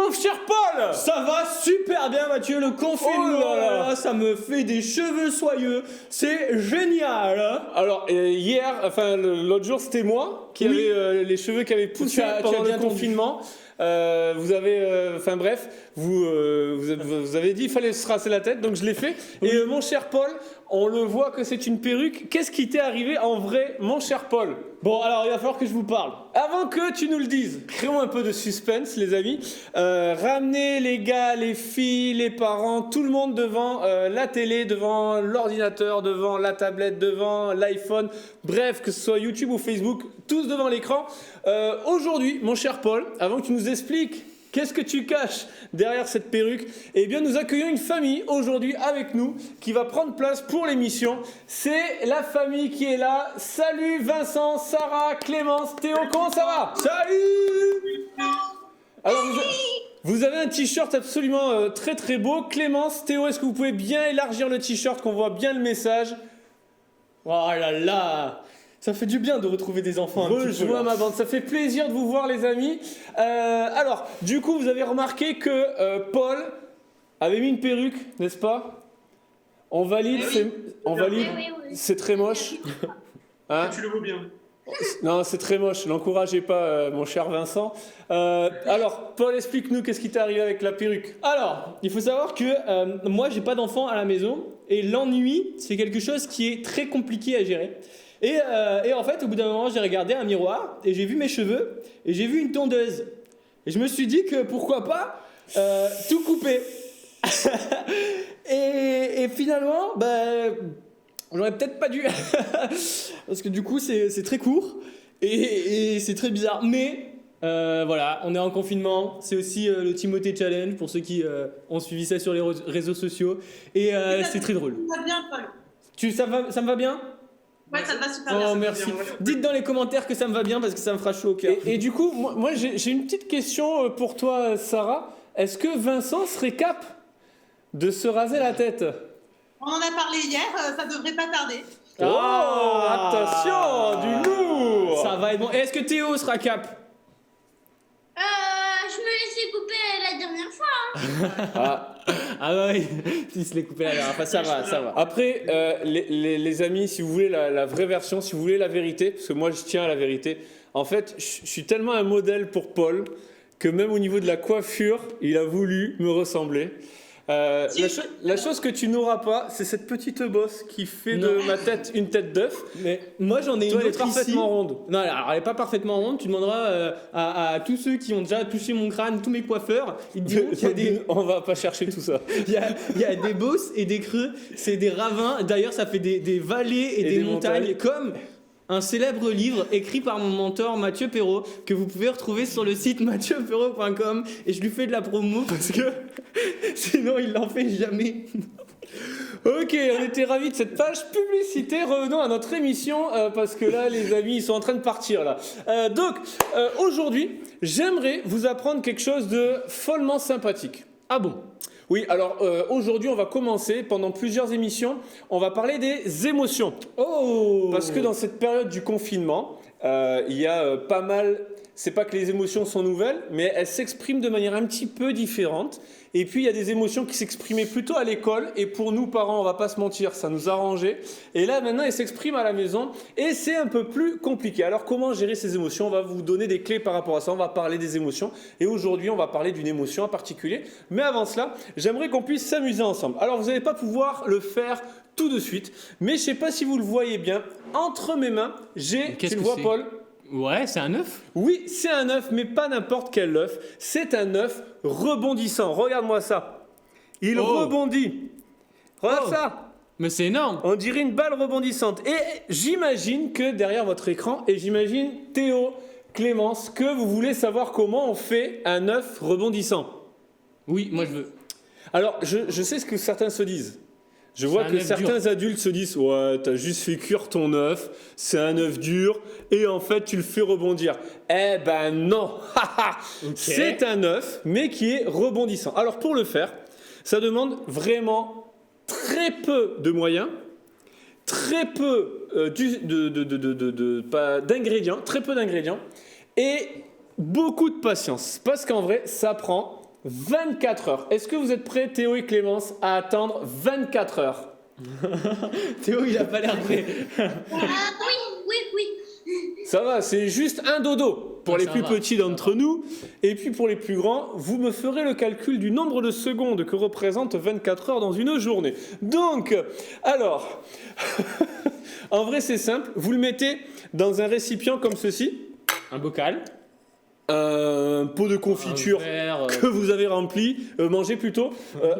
mon cher Paul? Ça va super bien Mathieu, le confinement, Oh là là. ça me fait des cheveux soyeux, c'est génial. Alors hier, enfin l'autre jour c'était moi qui Oui. avait les cheveux qui avaient poussé Tu as pendant le bien entendu. confinement. Vous avez, enfin bref, vous avez dit il fallait se raser la tête, donc je l'ai fait. Oui. Et mon cher Paul, on le voit que c'est une perruque. Qu'est-ce qui t'est arrivé en vrai, mon cher Paul? Bon alors il va falloir que je vous parle. Avant que tu nous le dises, créons un peu de suspense, les amis. Ramenez les gars, les filles, les parents, tout le monde devant la télé, devant l'ordinateur, devant la tablette, devant l'iPhone. Bref, que ce soit YouTube ou Facebook, tous devant l'écran. Aujourd'hui, mon cher Paul, avant que tu nous expliques qu'est-ce que tu caches derrière cette perruque, eh bien, nous accueillons une famille aujourd'hui avec nous qui va prendre place pour l'émission. C'est la famille qui est là. Salut Vincent, Sarah, Clémence, Théo, comment ça va? Salut. Alors, vous avez un t-shirt absolument très très beau. Clémence, Théo, est-ce que vous pouvez bien élargir le t-shirt, qu'on voit bien le message? Oh là là, ça fait du bien de retrouver des enfants un petit peu, Rejoins là. ma bande, ça fait plaisir de vous voir les amis. Alors, du coup, vous avez remarqué que Paul avait mis une perruque, n'est-ce pas? On valide, on valide. Oui. C'est très moche. Hein? Tu le vois bien. Non, c'est très moche. N'encouragez pas mon cher Vincent. Alors, Paul, explique-nous qu'est-ce qui t'est arrivé avec la perruque. Alors, il faut savoir que moi j'ai pas d'enfant à la maison et l'ennui c'est quelque chose qui est très compliqué à gérer. Et en fait, au bout d'un moment, j'ai regardé un miroir et j'ai vu mes cheveux et j'ai vu une tondeuse. Et je me suis dit que pourquoi pas tout couper. et finalement, j'aurais peut-être pas dû. Parce que du coup, c'est très court et c'est très bizarre. Mais voilà, on est en confinement. C'est aussi le Timothée Challenge pour ceux qui ont suivi ça sur les réseaux sociaux. Et c'est très drôle. Ça va bien, Paul. Ça me va bien? Ouais, ça te va super bien. Oh, merci. Dites dans les commentaires que ça me va bien parce que ça me fera chaud au cœur. Et du coup, moi j'ai une petite question pour toi, Sarah. Est-ce que Vincent serait cap de se raser la tête? On en a parlé hier, ça devrait pas tarder. Oh, attention, du lourd. Ça va être bon. Et est-ce que Théo sera cap? Je me laissais couper la dernière fois. Ah. Ah bah oui, il se l'est coupé la dernière fois, ça va. Après, les amis, si vous voulez la vraie version, si vous voulez la vérité, parce que moi je tiens à la vérité, en fait, je suis tellement un modèle pour Paul que même au niveau de la coiffure, il a voulu me ressembler. La chose que tu n'auras pas, c'est cette petite bosse qui fait de ma tête une tête d'œuf. Mais moi j'en ai Toi, une elle est autre ici. parfaitement ronde. Non, alors elle est pas parfaitement ronde. Tu demanderas à tous ceux qui ont déjà touché mon crâne, tous mes coiffeurs, ils te diront qu'il y a des, On va pas chercher tout ça. il y a des bosses et des creux. C'est des ravins. D'ailleurs, ça fait des vallées et des montagnes, comme un célèbre livre écrit par mon mentor Mathieu Perrault que vous pouvez retrouver sur le site mathieuperrault.com, et je lui fais de la promo parce que sinon il l'en fait jamais. Ok, on était ravis de cette page publicité. Revenons à notre émission parce que là, les amis, ils sont en train de partir là. Donc, aujourd'hui, j'aimerais vous apprendre quelque chose de follement sympathique. Ah bon? Oui, alors aujourd'hui, on va commencer pendant plusieurs émissions. On va parler des émotions. Oh! Parce que dans cette période du confinement, il y a pas mal. C'est pas que les émotions sont nouvelles, mais elles s'expriment de manière un petit peu différente. Et puis il y a des émotions qui s'exprimaient plutôt à l'école, et pour nous parents, on va pas se mentir, ça nous arrangeait. Et là maintenant, elles s'expriment à la maison, et c'est un peu plus compliqué. Alors comment gérer ces émotions? On va vous donner des clés par rapport à ça. On va parler des émotions, et aujourd'hui on va parler d'une émotion en particulier. Mais avant cela, j'aimerais qu'on puisse s'amuser ensemble. Alors vous n'allez pas pouvoir le faire tout de suite, mais je sais pas si vous le voyez bien. Entre mes mains, j'ai, tu le vois Paul? Ouais, c'est un œuf. Oui, c'est un œuf, mais pas n'importe quel œuf. C'est un œuf rebondissant. Regarde-moi ça. Il rebondit. Regarde ça. Mais c'est énorme. On dirait une balle rebondissante. Et j'imagine que derrière votre écran, et j'imagine Théo, Clémence, que vous voulez savoir comment on fait un œuf rebondissant. Oui, moi je veux. Alors, je sais ce que certains se disent. Je vois que certains adultes se disent « Ouais, t'as juste fait cuire ton œuf, c'est un œuf dur, et en fait, tu le fais rebondir. » Eh ben non. Okay. C'est un œuf, mais qui est rebondissant. Alors, pour le faire, ça demande vraiment très peu de moyens, très peu d'ingrédients, et beaucoup de patience. Parce qu'en vrai, ça prend 24 heures. Est-ce que vous êtes prêts, Théo et Clémence, à attendre 24 heures? Théo, il a pas l'air prêt. Oui. Ça va, c'est juste un dodo pour les Ça plus va, petits d'entre nous. Et puis pour les plus grands, vous me ferez le calcul du nombre de secondes que représente 24 heures dans une journée. Donc, alors, en vrai c'est simple, vous le mettez dans un récipient comme ceci, Un bocal. un pot de confiture Un verre, que vous avez rempli, mangez plutôt.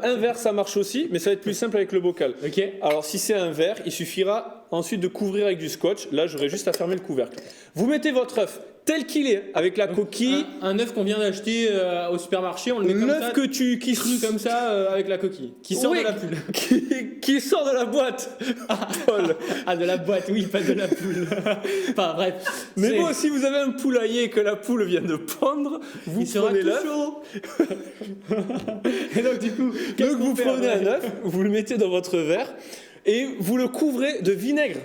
Un verre ça marche aussi, mais ça va être plus simple avec le bocal. Ok. Alors si c'est un verre, il suffira ensuite de couvrir avec du scotch. Là, j'aurai juste à fermer le couvercle. Vous mettez votre œuf tel qu'il est, avec la coquille. Un œuf qu'on vient d'acheter au supermarché, on le met comme ça. L'œuf que tu qui Cru comme ça avec la coquille. Qui sort Oui, de la poule. qui sort de la boîte. Paul. Ah, de la boîte, oui, pas de la poule. Enfin, bref. Mais C'est- bon, si vous avez un poulailler que la poule vient de pondre, vous il sera prenez tout l'œuf. chaud. Et donc, du coup, qu'est-ce Donc qu'on vous fait prenez après un œuf, vous le mettez dans votre verre et vous le couvrez de vinaigre.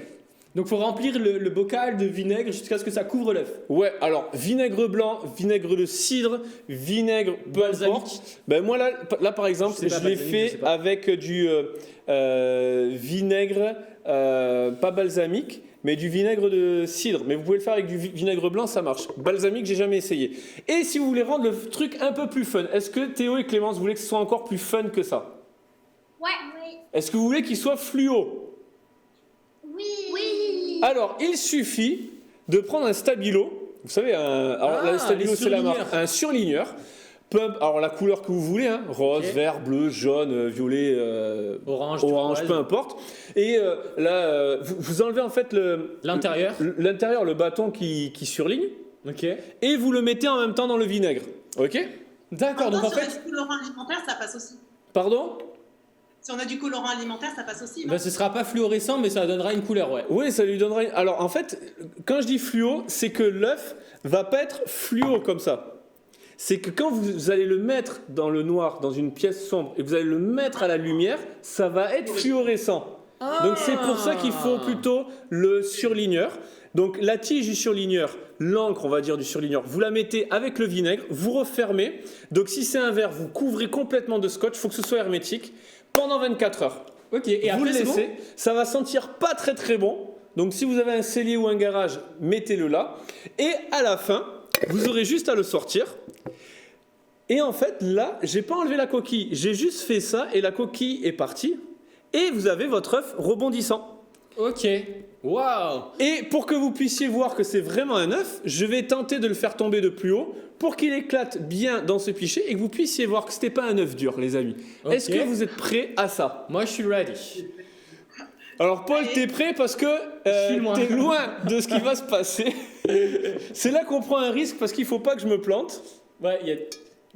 Donc, faut remplir le bocal de vinaigre jusqu'à ce que ça couvre l'œuf. Ouais, alors vinaigre blanc, vinaigre de cidre, vinaigre peu Balsamique. importe. Ben moi là par exemple, Je sais pas, je l'ai balsamique, je sais fait pas. avec du vinaigre pas balsamique, mais du vinaigre de cidre. Mais vous pouvez le faire avec du vinaigre blanc, ça marche. Balsamique, j'ai jamais essayé. Et si vous voulez rendre le truc un peu plus fun, est-ce que Théo et Clémence voulaient que ce soit encore plus fun que ça? Oui. Est-ce que vous voulez qu'il soit fluo? Oui. Alors, il suffit de prendre un stabilo. Vous savez, alors, Ah, le stabilo, les c'est la marque. surligneurs. Un surligneur. Alors, la couleur que vous voulez, hein, rose, Ok. vert, bleu, jaune, violet, Orange, orange, turquoise. peu importe. Et là, vous enlevez en fait L'intérieur. l'intérieur, le bâton qui surligne, Ok. et vous le mettez en même temps dans le vinaigre. Ok? D'accord, donc en si on a fait, du colorant alimentaire, ça passe aussi. Pardon? Si on a du colorant alimentaire, ça passe aussi. non bah, ce sera pas fluorescent, mais ça donnera une couleur, ouais. Oui, ça lui donnera. Alors, en fait, quand je dis fluo, c'est que l'œuf va pas être fluo comme ça. C'est que quand vous allez le mettre dans le noir, dans une pièce sombre, et vous allez le mettre à la lumière, ça va être fluorescent. Donc c'est pour ça qu'il faut plutôt le surligneur. Donc la tige du surligneur, l'encre on va dire du surligneur, vous la mettez avec le vinaigre, vous refermez. Donc si c'est un verre, vous couvrez complètement de scotch, il faut que ce soit hermétique, pendant 24 heures. Ok, et Vous après, le c'est bon. laissez, ça va sentir pas très très bon. Donc si vous avez un cellier ou un garage, mettez-le là. Et à la fin, vous aurez juste à le sortir. Et en fait, là, j'ai pas enlevé la coquille, j'ai juste fait ça et la coquille est partie. Et vous avez votre œuf rebondissant. Ok. Waouh. Et pour que vous puissiez voir que c'est vraiment un œuf, je vais tenter de le faire tomber de plus haut pour qu'il éclate bien dans ce pichet et que vous puissiez voir que c'était pas un œuf dur, les amis. Ok. Est-ce que vous êtes prêts à ça? Moi, je suis ready. Alors Paul, t'es prêt parce que suis loin. t'es loin de ce qui va se passer. C'est là qu'on prend un risque parce qu'il faut pas que je me plante. Ouais,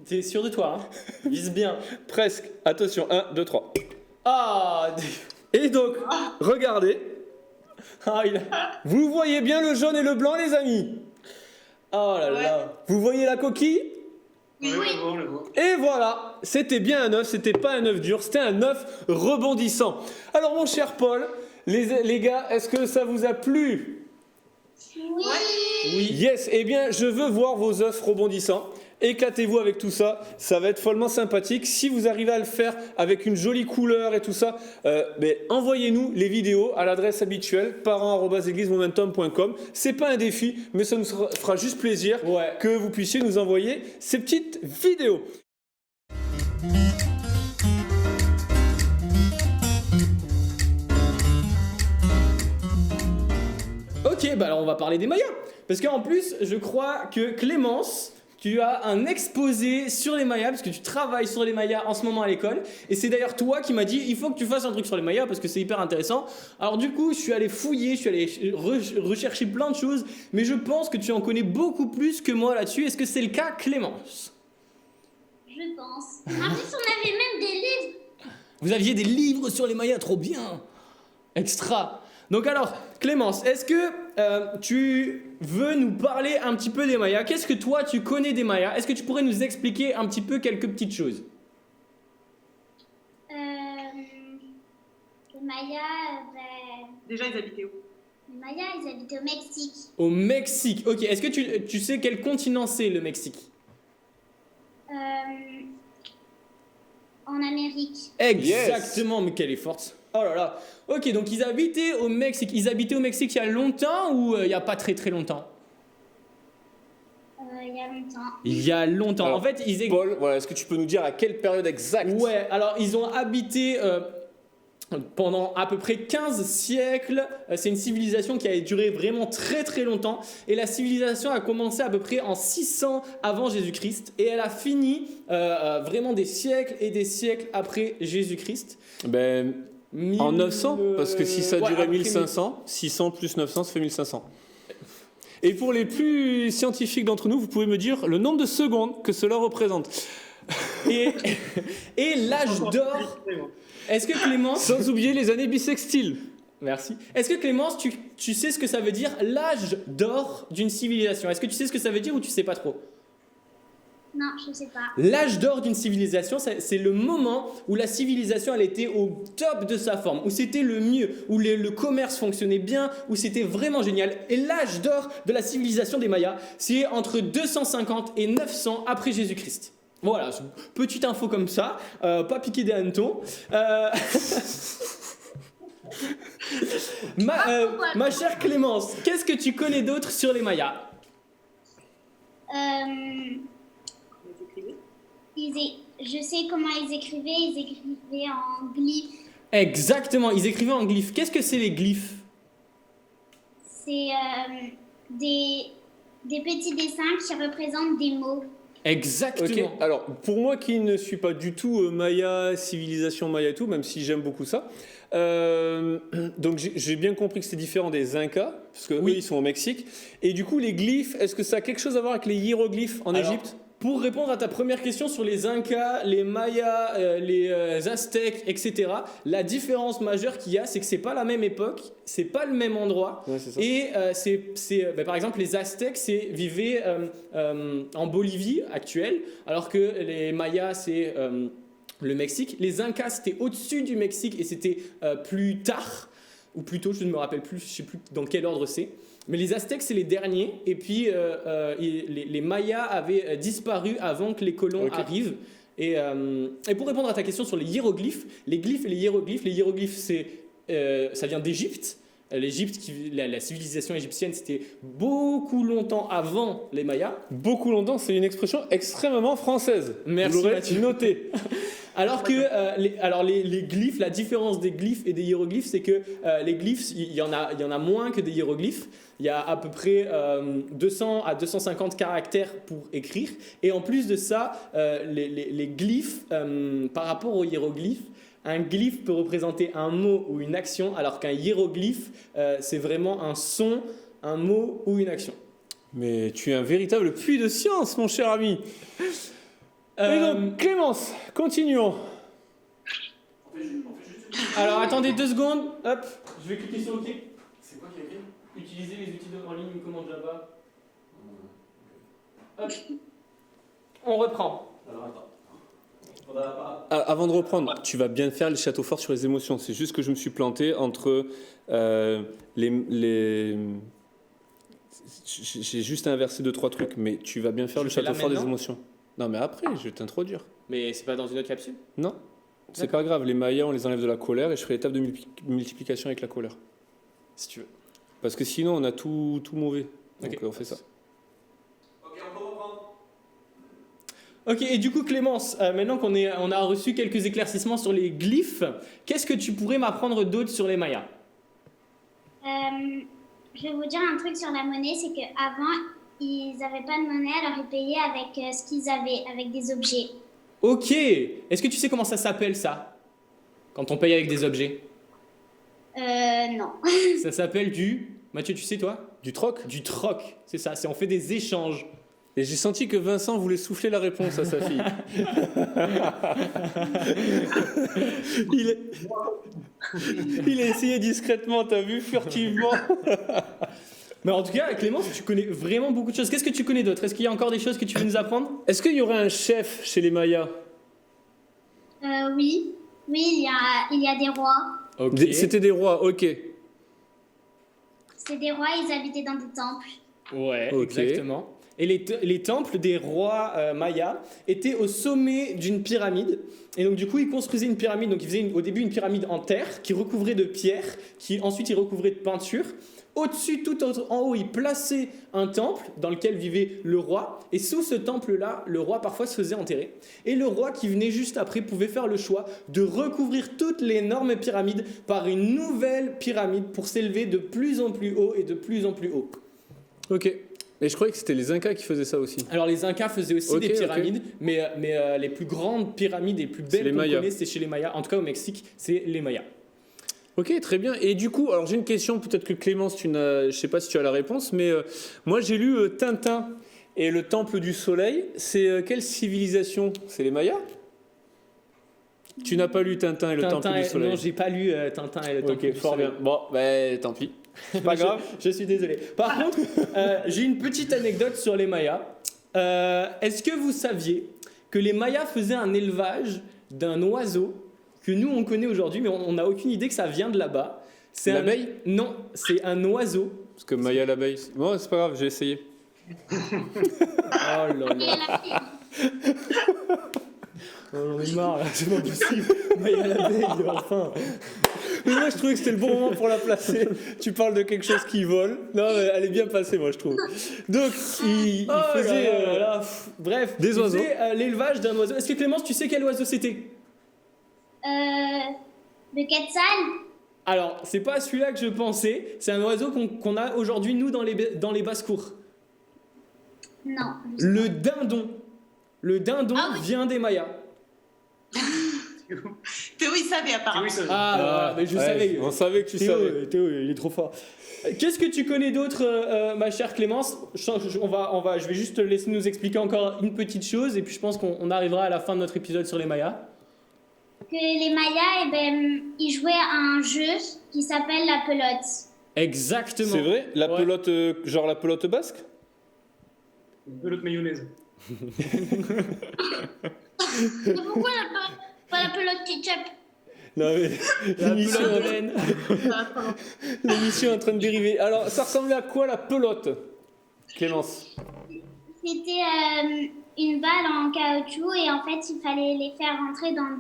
t'es sûr de toi, hein. Vise bien. Presque. Attention, 1, 2, 3. Ah, Et donc, regardez. ah, Vous voyez bien le jaune et le blanc, les amis? Oh là Ouais. là. Vous voyez la coquille? Oui. Et voilà, c'était bien un œuf, c'était pas un œuf dur, c'était un œuf rebondissant. Alors mon cher Paul, les gars, est-ce que ça vous a plu? Oui. Yes, eh bien je veux voir vos œufs rebondissants. Éclatez-vous avec tout ça, ça va être follement sympathique. Si vous arrivez à le faire avec une jolie couleur et tout ça, envoyez-nous les vidéos à l'adresse habituelle parents@églisemomentum.com. C'est pas un défi, mais ça nous fera juste plaisir Ouais. que vous puissiez nous envoyer ces petites vidéos. Ok, bah alors on va parler des Mayas. Parce qu'en plus, je crois que Clémence, tu as un exposé sur les Mayas, parce que tu travailles sur les Mayas en ce moment à l'école. Et c'est d'ailleurs toi qui m'as dit, il faut que tu fasses un truc sur les Mayas, parce que c'est hyper intéressant. Alors du coup, je suis allé fouiller, je suis allé rechercher plein de choses, mais je pense que tu en connais beaucoup plus que moi là-dessus. Est-ce que c'est le cas, Clémence? Je pense. En plus, on avait même des livres. Vous aviez des livres sur les Mayas, trop bien. Extra. Donc alors, Clémence, est-ce que tu veux nous parler un petit peu des Mayas? Qu'est-ce que toi tu connais des Mayas? Est-ce que tu pourrais nous expliquer un petit peu quelques petites choses? Les Mayas, Déjà, ils habitaient où? les Mayas, ils habitaient au Mexique. Au Mexique. Ok, est-ce que tu sais quel continent c'est le Mexique? Exactement, mais quelle est forte. Oh là là. Ok, donc ils habitaient au Mexique. Ils habitaient au Mexique il y a longtemps ou il n'y a pas très très longtemps? Il y a longtemps. Il y a longtemps. Alors, En fait, Paul, voilà, est-ce que tu peux nous dire à quelle période exacte? Ouais, alors ils ont habité pendant à peu près 15 siècles. C'est une civilisation qui a duré vraiment très très longtemps. Et la civilisation a commencé à peu près en 600 avant Jésus-Christ. Et elle a fini vraiment des siècles et des siècles après Jésus-Christ. Ben, en 900, parce que si ça Ouais, durait après 1500, 600 plus 900, ça fait 1500. Et pour les plus scientifiques d'entre nous, vous pouvez me dire le nombre de secondes que cela représente. Et l'âge d'or. Est-ce que Clémence. Sans oublier les années bissextiles. Merci. Est-ce que Clémence, tu sais ce que ça veut dire l'âge d'or d'une civilisation? Est-ce que tu sais ce que ça veut dire ou tu sais pas trop? Non, je sais pas. L'âge d'or d'une civilisation, c'est le moment où la civilisation elle était au top de sa forme, où c'était le mieux, où le commerce fonctionnait bien, où c'était vraiment génial. Et l'âge d'or de la civilisation des Mayas, c'est entre 250 et 900 après Jésus-Christ. Voilà, petite info comme ça, pas piquer des hannetons. Ma chère Clémence, qu'est-ce que tu connais d'autre sur les Mayas? Je sais comment ils écrivaient en glyphes. Exactement, ils écrivaient en glyphes. Qu'est-ce que c'est les glyphes? C'est des petits dessins qui représentent des mots. Exactement. Ok, alors pour moi qui ne suis pas du tout Maya, civilisation Maya et tout, même si j'aime beaucoup ça, donc j'ai bien compris que c'était différent des Incas, parce que Oui. eux ils sont au Mexique, et du coup les glyphes, est-ce que ça a quelque chose à voir avec les hiéroglyphes en Alors, Égypte? Pour répondre à ta première question sur les Incas, les Mayas, les Aztèques, etc., la différence majeure qu'il y a, c'est que c'est pas la même époque, c'est pas le même endroit. Ouais, c'est ça. Et par exemple, les Aztèques vivaient en Bolivie actuelle, alors que les Mayas, c'est le Mexique. Les Incas, c'était au-dessus du Mexique et c'était plus tard, ou plutôt, je ne me rappelle plus, je sais plus dans quel ordre c'est. Mais les Aztèques, c'est les derniers. Et puis, les Mayas avaient disparu avant que les colons Ok. arrivent. Et pour répondre à ta question sur les hiéroglyphes, les glyphes et les hiéroglyphes, ça vient d'Égypte. L'Égypte, la civilisation égyptienne, c'était beaucoup longtemps avant les Mayas. Beaucoup longtemps, c'est une expression extrêmement française. Merci, Vous l'aurez Mathieu. noté. Alors que les glyphes, la différence des glyphes et des hiéroglyphes, c'est que les glyphes, il y en a moins que des hiéroglyphes. Il y a à peu près 200 à 250 caractères pour écrire. Et en plus de ça, les glyphes, par rapport aux hiéroglyphes, un glyphe peut représenter un mot ou une action, alors qu'un hiéroglyphe, c'est vraiment un son, un mot ou une action. Mais tu es un véritable puits de science, mon cher ami. Et donc, Clémence, continuons. Alors attendez 2 secondes, hop, je vais cliquer sur OK. C'est quoi qui est écrit? Utiliser les outils en ligne, une commande Java. Hop. On reprend. Alors attends. Avant de reprendre, tu vas bien faire les châteaux forts sur les émotions. C'est juste que je me suis planté entre les... J'ai juste inversé 2-3 trucs, mais tu vas bien faire Je le fais là château fort des maintenant émotions. Non, mais après, je vais t'introduire. Mais c'est pas dans une autre capsule? Non, c'est pas grave. Les Mayas, on les enlève de la colère et je ferai l'étape de multiplication avec la colère. Si tu veux. Parce que sinon, on a tout mauvais. Donc, Ok. on fait ça. Ok, et du coup Clémence, maintenant qu'on a reçu quelques éclaircissements sur les glyphes, qu'est-ce que tu pourrais m'apprendre d'autre sur les Mayas? Je vais vous dire un truc sur la monnaie, c'est qu'avant, ils n'avaient pas de monnaie, alors ils payaient avec ce qu'ils avaient, avec des objets. Ok, est-ce que tu sais comment ça s'appelle ça? Quand on paye avec des objets? Non. Ça s'appelle du... Mathieu, tu sais toi? Du troc. Du troc, c'est ça, on fait des échanges. Et j'ai senti que Vincent voulait souffler la réponse à sa fille. Il a essayé discrètement, t'as vu, furtivement. Mais en tout cas, Clémence, tu connais vraiment beaucoup de choses. Qu'est-ce que tu connais d'autre? Est-ce qu'il y a encore des choses que tu veux nous apprendre? Est-ce qu'il y aurait un chef chez les Mayas? Oui. Oui, il y a des rois. Ok. C'était des rois, ok. C'est des rois, ils habitaient dans des temples. Ouais, Ok. exactement. Et les temples des rois mayas étaient au sommet d'une pyramide. Et donc du coup, ils construisaient une pyramide. Donc ils faisaient au début une pyramide en terre qui recouvrait de pierre, qui ensuite ils recouvraient de peinture. Au-dessus, tout en haut, ils plaçaient un temple dans lequel vivait le roi. Et sous ce temple-là, le roi parfois se faisait enterrer. Et le roi qui venait juste après pouvait faire le choix de recouvrir toute l'énorme pyramide par une nouvelle pyramide pour s'élever de plus en plus haut et de plus en plus haut. Ok. Et je croyais que c'était les Incas qui faisaient ça aussi. Alors les Incas faisaient aussi des pyramides, mais les plus grandes pyramides et les plus belles qu'on connaît, c'est chez les Mayas. En tout cas au Mexique, c'est les Mayas. Ok, très bien. Et du coup, alors j'ai une question, peut-être que Clémence, je ne sais pas si tu as la réponse, mais moi j'ai lu Tintin et le Temple du Soleil. C'est quelle civilisation? C'est les Mayas? Tu n'as pas lu Tintin et le Temple du Soleil? Non, j'ai pas lu Tintin et le Temple du Soleil. Ok, fort bien. Bon, ben tant pis. C'est pas grave. Je suis désolé. Par contre, j'ai une petite anecdote sur les Mayas. Est-ce que vous saviez que les Mayas faisaient un élevage d'un oiseau que nous on connaît aujourd'hui, mais on n'a aucune idée que ça vient de là-bas? C'est l'abeille? Non, c'est un oiseau. Parce que Maya l'abeille. Bon, c'est pas grave, j'ai essayé. Oh là là. Oh, j'en ai marre, là, c'est pas possible. Maya l'abeille, enfin. Mais moi je trouvais que c'était le bon moment pour la placer. Tu parles de quelque chose qui vole. Non, mais elle est bien placée, moi je trouve. Donc, il faisait. Bref, des oiseaux. Il faisait l'élevage d'un oiseau. Est-ce que Clémence, tu sais quel oiseau c'était? Le quetzal? Alors, c'est pas celui-là que je pensais. C'est un oiseau qu'on a aujourd'hui, nous, dans les basses-cours. Non. Le dindon. Le dindon vient des Mayas. Théo, il savait apparemment. Mais je savais. On savait que tu savais. Théo, il est trop fort. Qu'est-ce que tu connais d'autre, ma chère Clémence? Je vais juste te laisser nous expliquer encore une petite chose, et puis je pense qu'on arrivera à la fin de notre épisode sur les Mayas. Que les Mayas, ils jouaient à un jeu qui s'appelle la pelote. Exactement. C'est vrai? La pelote, genre la pelote basque? Une pelote mayonnaise. Mais pourquoi pas la pelote ketchup? Non mais l'émission est en train de dériver. Alors ça ressemblait à quoi la pelote, Clémence? C'était une balle en caoutchouc et en fait il fallait les faire rentrer dans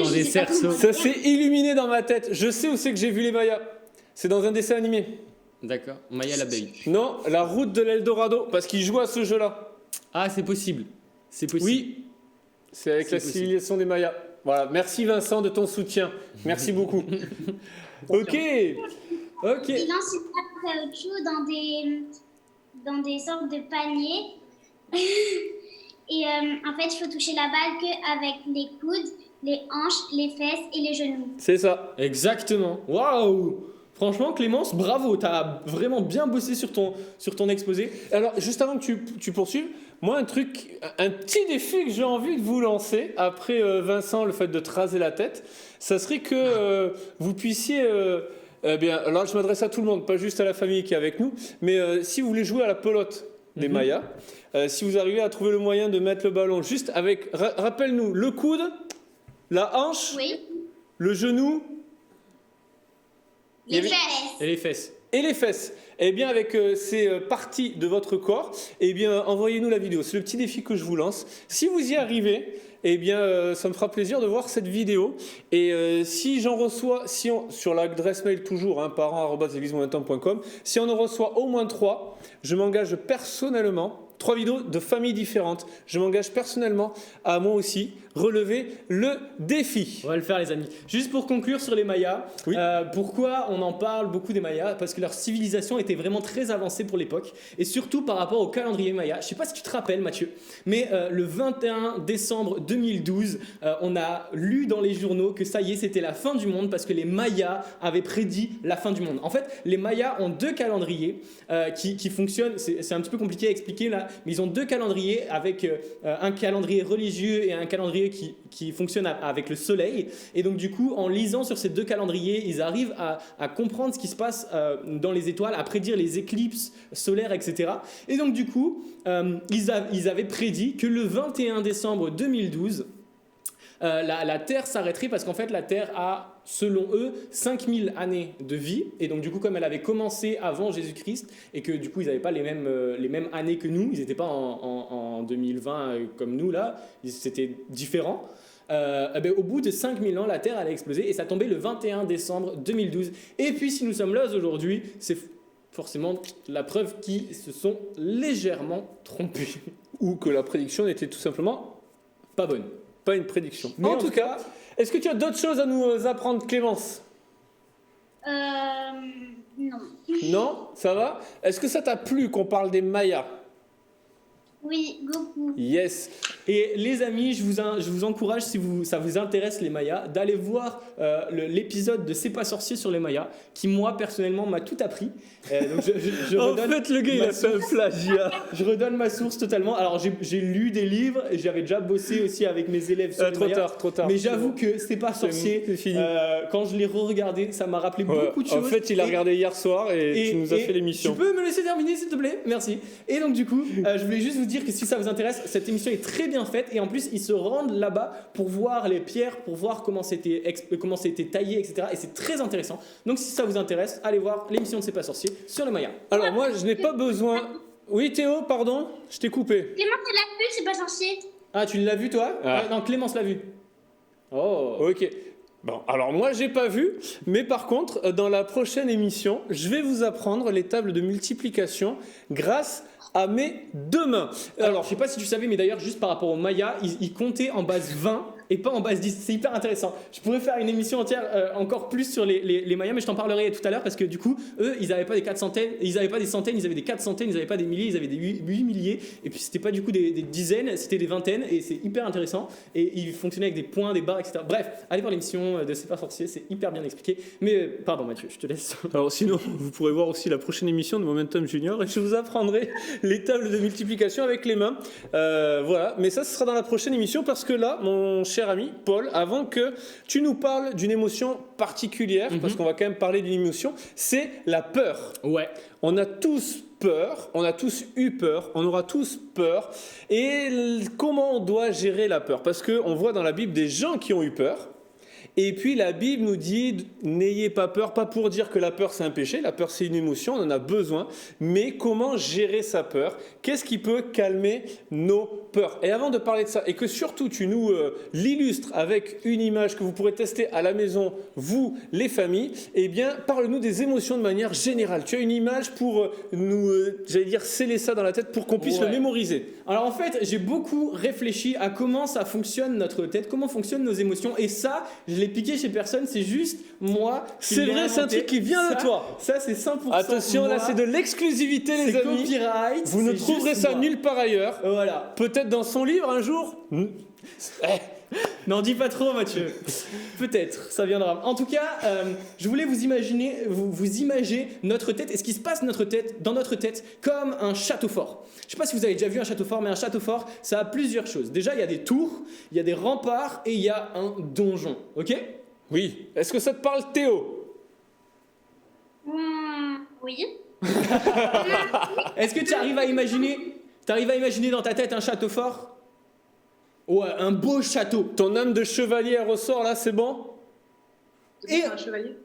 des cerceaux. Ça s'est illuminé dans ma tête. Je sais où c'est que j'ai vu les Mayas. C'est dans un dessin animé. D'accord. Maya l'abeille. Non, la route de l'Eldorado, parce qu'ils jouent à ce jeu-là. Ah, c'est possible. C'est possible. Oui, c'est avec la civilisation des Mayas. Voilà, merci Vincent de ton soutien. Merci beaucoup. Ok. Ils lancent une balle en caoutchouc dans des sortes de paniers. Et en fait, il faut toucher la balle qu'avec les coudes, les hanches, les fesses et les genoux. C'est ça. Exactement. Waouh! Franchement, Clémence, bravo, t'as vraiment bien bossé sur ton exposé. Alors, juste avant que tu poursuives, moi, un petit défi que j'ai envie de vous lancer, après Vincent, le fait de te raser la tête, ça serait que vous puissiez... bien, là, je m'adresse à tout le monde, pas juste à la famille qui est avec nous, mais si vous voulez jouer à la pelote des Mayas, si vous arrivez à trouver le moyen de mettre le ballon juste avec... Rappelle-nous, le coude, la hanche, le genou... Les fesses. Et les fesses. Et les fesses. Eh bien, avec ces parties de votre corps, eh bien, envoyez-nous la vidéo. C'est le petit défi que je vous lance. Si vous y arrivez, eh bien, ça me fera plaisir de voir cette vidéo. Et si j'en reçois, sur l'adresse mail toujours, parents@églisemomentum.com, si on en reçoit au moins 3, je m'engage personnellement, 3 vidéos de familles différentes, je m'engage personnellement à moi aussi relever le défi. On va le faire, les amis. Juste pour conclure sur les Mayas, oui. Pourquoi on en parle beaucoup des Mayas? Parce que leur civilisation était vraiment très avancée pour l'époque, et surtout par rapport au calendrier Maya. Je sais pas si tu te rappelles, Mathieu, mais le 21 décembre 2012, on a lu dans les journaux que ça y est, c'était la fin du monde parce que les Mayas avaient prédit la fin du monde. En fait, les Mayas ont 2 calendriers qui fonctionnent, c'est un petit peu compliqué à expliquer là, mais ils ont 2 calendriers avec un calendrier religieux et un calendrier qui fonctionne avec le soleil. Et donc du coup, en lisant sur ces 2 calendriers, ils arrivent à comprendre ce qui se passe dans les étoiles, à prédire les éclipses solaires, etc. Et donc du coup, ils avaient prédit que le 21 décembre 2012, la Terre s'arrêterait parce qu'en fait la Terre a selon eux, 5000 années de vie. Et donc, du coup, comme elle avait commencé avant Jésus-Christ, et que du coup, ils n'avaient pas les mêmes années que nous, ils n'étaient pas en 2020 comme nous, là, c'était différent. Au bout de 5000 ans, la Terre allait exploser, et ça tombait le 21 décembre 2012. Et puis, si nous sommes là aujourd'hui, c'est forcément la preuve qu'ils se sont légèrement trompés. Ou que la prédiction n'était tout simplement Pas bonne. pas une prédiction. Mais en tout cas, est-ce que tu as d'autres choses à nous apprendre, Clémence? Non. Non? Ça va? Est-ce que ça t'a plu qu'on parle des Mayas? Oui, beaucoup. Yes. Et les amis, je vous encourage, si ça vous intéresse les Mayas, d'aller voir l'épisode de C'est pas sorcier sur les Mayas, qui moi personnellement m'a tout appris. Donc je En redonne fait, le gars, il ma a fait un plagiat. Je redonne ma source totalement. Alors j'ai lu des livres, et j'avais déjà bossé aussi avec mes élèves sur les Trop Mayas. tard, trop tard. Mais j'avoue que C'est pas sorcier. C'est fini. Quand je l'ai re-regardé, ça m'a rappelé Ouais. beaucoup de En choses. fait, il a Et- regardé hier soir et tu nous as fait l'émission. Tu peux me laisser terminer s'il te plaît? Merci. Et donc du coup, je voulais juste vous dire que si ça vous intéresse, cette émission est très bien faite, et en plus ils se rendent là-bas pour voir les pierres, pour voir comment c'était taillé, etc. Et c'est très intéressant. Donc si ça vous intéresse, allez voir l'émission de C'est pas sorcier sur les Mayas. Alors moi, je n'ai pas besoin... Oui, Théo, pardon, je t'ai coupé. Clément, tu l'as vu, c'est pas sorcier. Ah, tu l'as vu toi? Ah. Non, Clémence l'a vu. Oh. Ok. Bon, alors moi, j'ai pas vu, mais par contre, dans la prochaine émission, je vais vous apprendre les tables de multiplication grâce à mes deux mains. Alors, je sais pas si tu savais, mais d'ailleurs, juste par rapport aux Mayas, ils comptaient en base 20 et pas en base 10. C'est hyper intéressant. Je pourrais faire une émission entière encore plus sur les Mayas, mais je t'en parlerai tout à l'heure parce que du coup, eux, ils n'avaient pas des 4 centaines, ils n'avaient pas des centaines, ils avaient des 4 centaines, ils n'avaient pas des milliers, ils avaient des 8 milliers. Et puis, c'était pas du coup des dizaines, c'était des vingtaines, et c'est hyper intéressant. Et ils fonctionnaient avec des points, des barres, etc. Bref, allez voir l'émission de C'est pas sorcier, c'est hyper bien expliqué. Mais pardon, Mathieu, je te laisse. Alors sinon, vous pourrez voir aussi la prochaine émission de Momentum Junior et je vous apprendrai les tables de multiplication avec les mains. Voilà, mais ça, ce sera dans la prochaine émission parce que là, mon cher ami Paul, avant que tu nous parles d'une émotion particulière, parce qu'on va quand même parler d'une émotion, c'est la peur. Ouais. On a tous peur, on a tous eu peur, on aura tous peur. Et comment on doit gérer la peur? Parce qu'on voit dans la Bible des gens qui ont eu peur. Et puis la Bible nous dit, n'ayez pas peur, pas pour dire que la peur c'est un péché, la peur c'est une émotion, on en a besoin, mais comment gérer sa peur? Qu'est-ce qui peut calmer nos peurs? Et avant de parler de ça, et que surtout tu nous l'illustres avec une image que vous pourrez tester à la maison, vous, les familles, eh bien parle-nous des émotions de manière générale. Tu as une image pour nous, j'allais dire, sceller ça dans la tête pour qu'on puisse le mémoriser. Alors en fait, j'ai beaucoup réfléchi à comment ça fonctionne notre tête, comment fonctionnent nos émotions, et ça, je l'ai piqué chez personne, c'est juste moi. C'est vrai, c'est un truc qui vient de toi. Ça, c'est 100%. Attention, là moi. c'est de l'exclusivité, les C'est amis. copyright. Vous ne c'est trouverez juste ça moi. nulle part ailleurs. Voilà. Peut-être dans son livre un jour. N'en dis pas trop, Mathieu. Peut-être, ça viendra. En tout cas, je voulais vous imager notre tête et ce qui se passe dans notre tête comme un château fort. Je ne sais pas si vous avez déjà vu un château fort, mais un château fort, ça a plusieurs choses. Déjà, il y a des tours, il y a des remparts et il y a un donjon. Ok? Oui. Est-ce que ça te parle, Théo? Oui. Est-ce que tu arrives à imaginer dans ta tête un château fort? Ouais, un beau château. Ton âme de chevalier elle ressort là, c'est bon? Et- Un chevalier.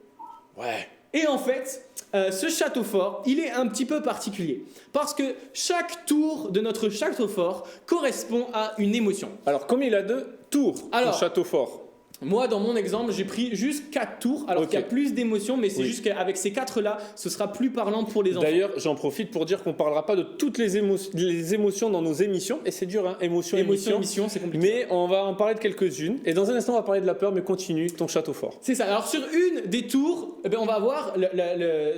Ouais. Et en fait, ce château fort, il est un petit peu particulier. Parce que chaque tour de notre château fort correspond à une émotion. Alors, combien il a de tours, Alors, ton château fort? Moi, dans mon exemple, j'ai pris juste 4 tours. Alors Ok. qu'il y a plus d'émotions, mais c'est Oui. juste qu'avec ces 4-là, ce sera plus parlant pour les enfants. D'ailleurs, j'en profite pour dire qu'on ne parlera pas de toutes les émotions dans nos émissions. Et c'est dur, hein, émotion, émotion, c'est compliqué. Mais on va en parler de quelques-unes. Et dans un instant, on va parler de la peur, mais continue ton château fort. C'est ça. Alors sur une des tours, on va voir,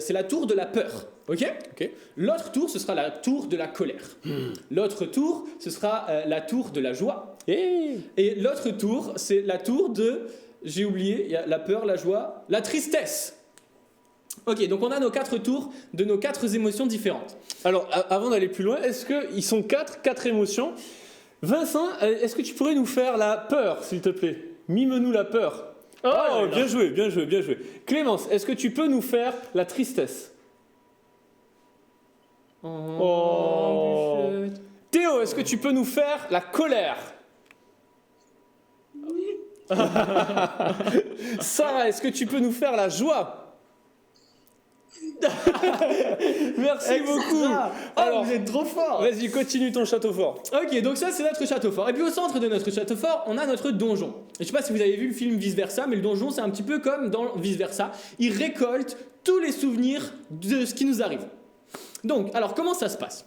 c'est la tour de la peur. Ok? Ok. L'autre tour, ce sera la tour de la colère. L'autre tour, ce sera la tour de la joie. Et l'autre tour, c'est la tour de, j'ai oublié, il y a la peur, la joie, la tristesse. Ok, donc on a nos 4 tours de nos 4 émotions différentes. Alors, avant d'aller plus loin, est-ce qu'ils sont quatre émotions? Vincent, est-ce que tu pourrais nous faire la peur, s'il te plaît? Mime-nous la peur. Oh, bien joué, bien joué, bien joué. Clémence, est-ce que tu peux nous faire la tristesse? Oh. Théo, est-ce que tu peux nous faire la colère? Sarah, est-ce que tu peux nous faire la joie? Merci beaucoup. Alors, vous êtes trop fort. Vas-y, continue ton château fort. Ok, donc ça c'est notre château fort. Et puis au centre de notre château fort, on a notre donjon. Et je sais pas si vous avez vu le film Vice Versa, mais le donjon c'est un petit peu comme dans Vice Versa. Il récolte tous les souvenirs de ce qui nous arrive. Donc, alors comment ça se passe?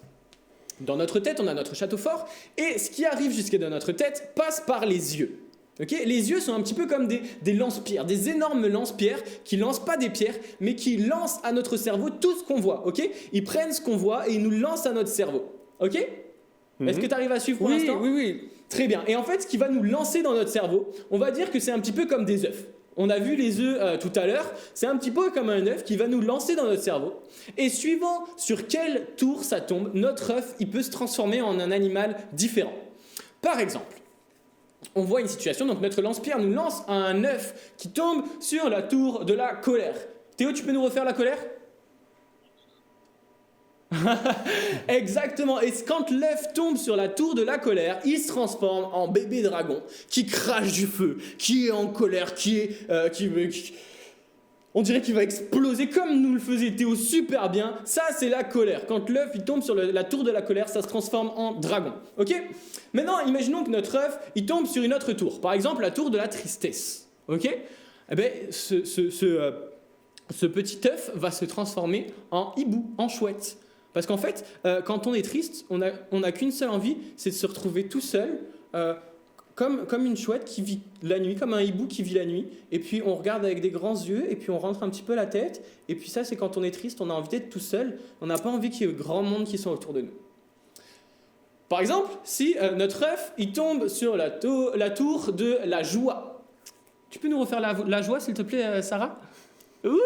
Dans notre tête, on a notre château fort, et ce qui arrive jusqu'à dans notre tête passe par les yeux. Okay, les yeux sont un petit peu comme des lance-pierres, des énormes lance-pierres qui lancent pas des pierres, mais qui lancent à notre cerveau tout ce qu'on voit. Okay, ils prennent ce qu'on voit et ils nous lancent à notre cerveau. Ok? Est-ce que tu arrives à suivre pour l'instant? Oui. Très bien. Et en fait, ce qui va nous lancer dans notre cerveau, on va dire que c'est un petit peu comme des œufs. On a vu les œufs tout à l'heure, c'est un petit peu comme un œuf qui va nous lancer dans notre cerveau. Et suivant sur quel tour ça tombe, notre œuf, il peut se transformer en un animal différent. Par exemple, on voit une situation, donc notre lance-pierre nous lance un œuf qui tombe sur la tour de la colère. Théo, tu peux nous refaire la colère? Exactement, et quand l'œuf tombe sur la tour de la colère, il se transforme en bébé dragon qui crache du feu, qui est en colère, on dirait qu'il va exploser comme nous le faisait Théo super bien. Ça c'est la colère. Quand l'œuf il tombe sur la tour de la colère, ça se transforme en dragon. Ok? Maintenant imaginons que notre œuf il tombe sur une autre tour, par exemple la tour de la tristesse. Ok? Eh bien ce petit œuf va se transformer en hibou, en chouette. Parce qu'en fait, quand on est triste, on n'a qu'une seule envie, c'est de se retrouver tout seul, comme une chouette qui vit la nuit, comme un hibou qui vit la nuit. Et puis on regarde avec des grands yeux, et puis on rentre un petit peu la tête. Et puis ça, c'est quand on est triste, on a envie d'être tout seul. On n'a pas envie qu'il y ait grand monde qui soit autour de nous. Par exemple, si notre œuf, il tombe sur la tour de la joie. Tu peux nous refaire la joie, s'il te plaît, Sarah? Oui!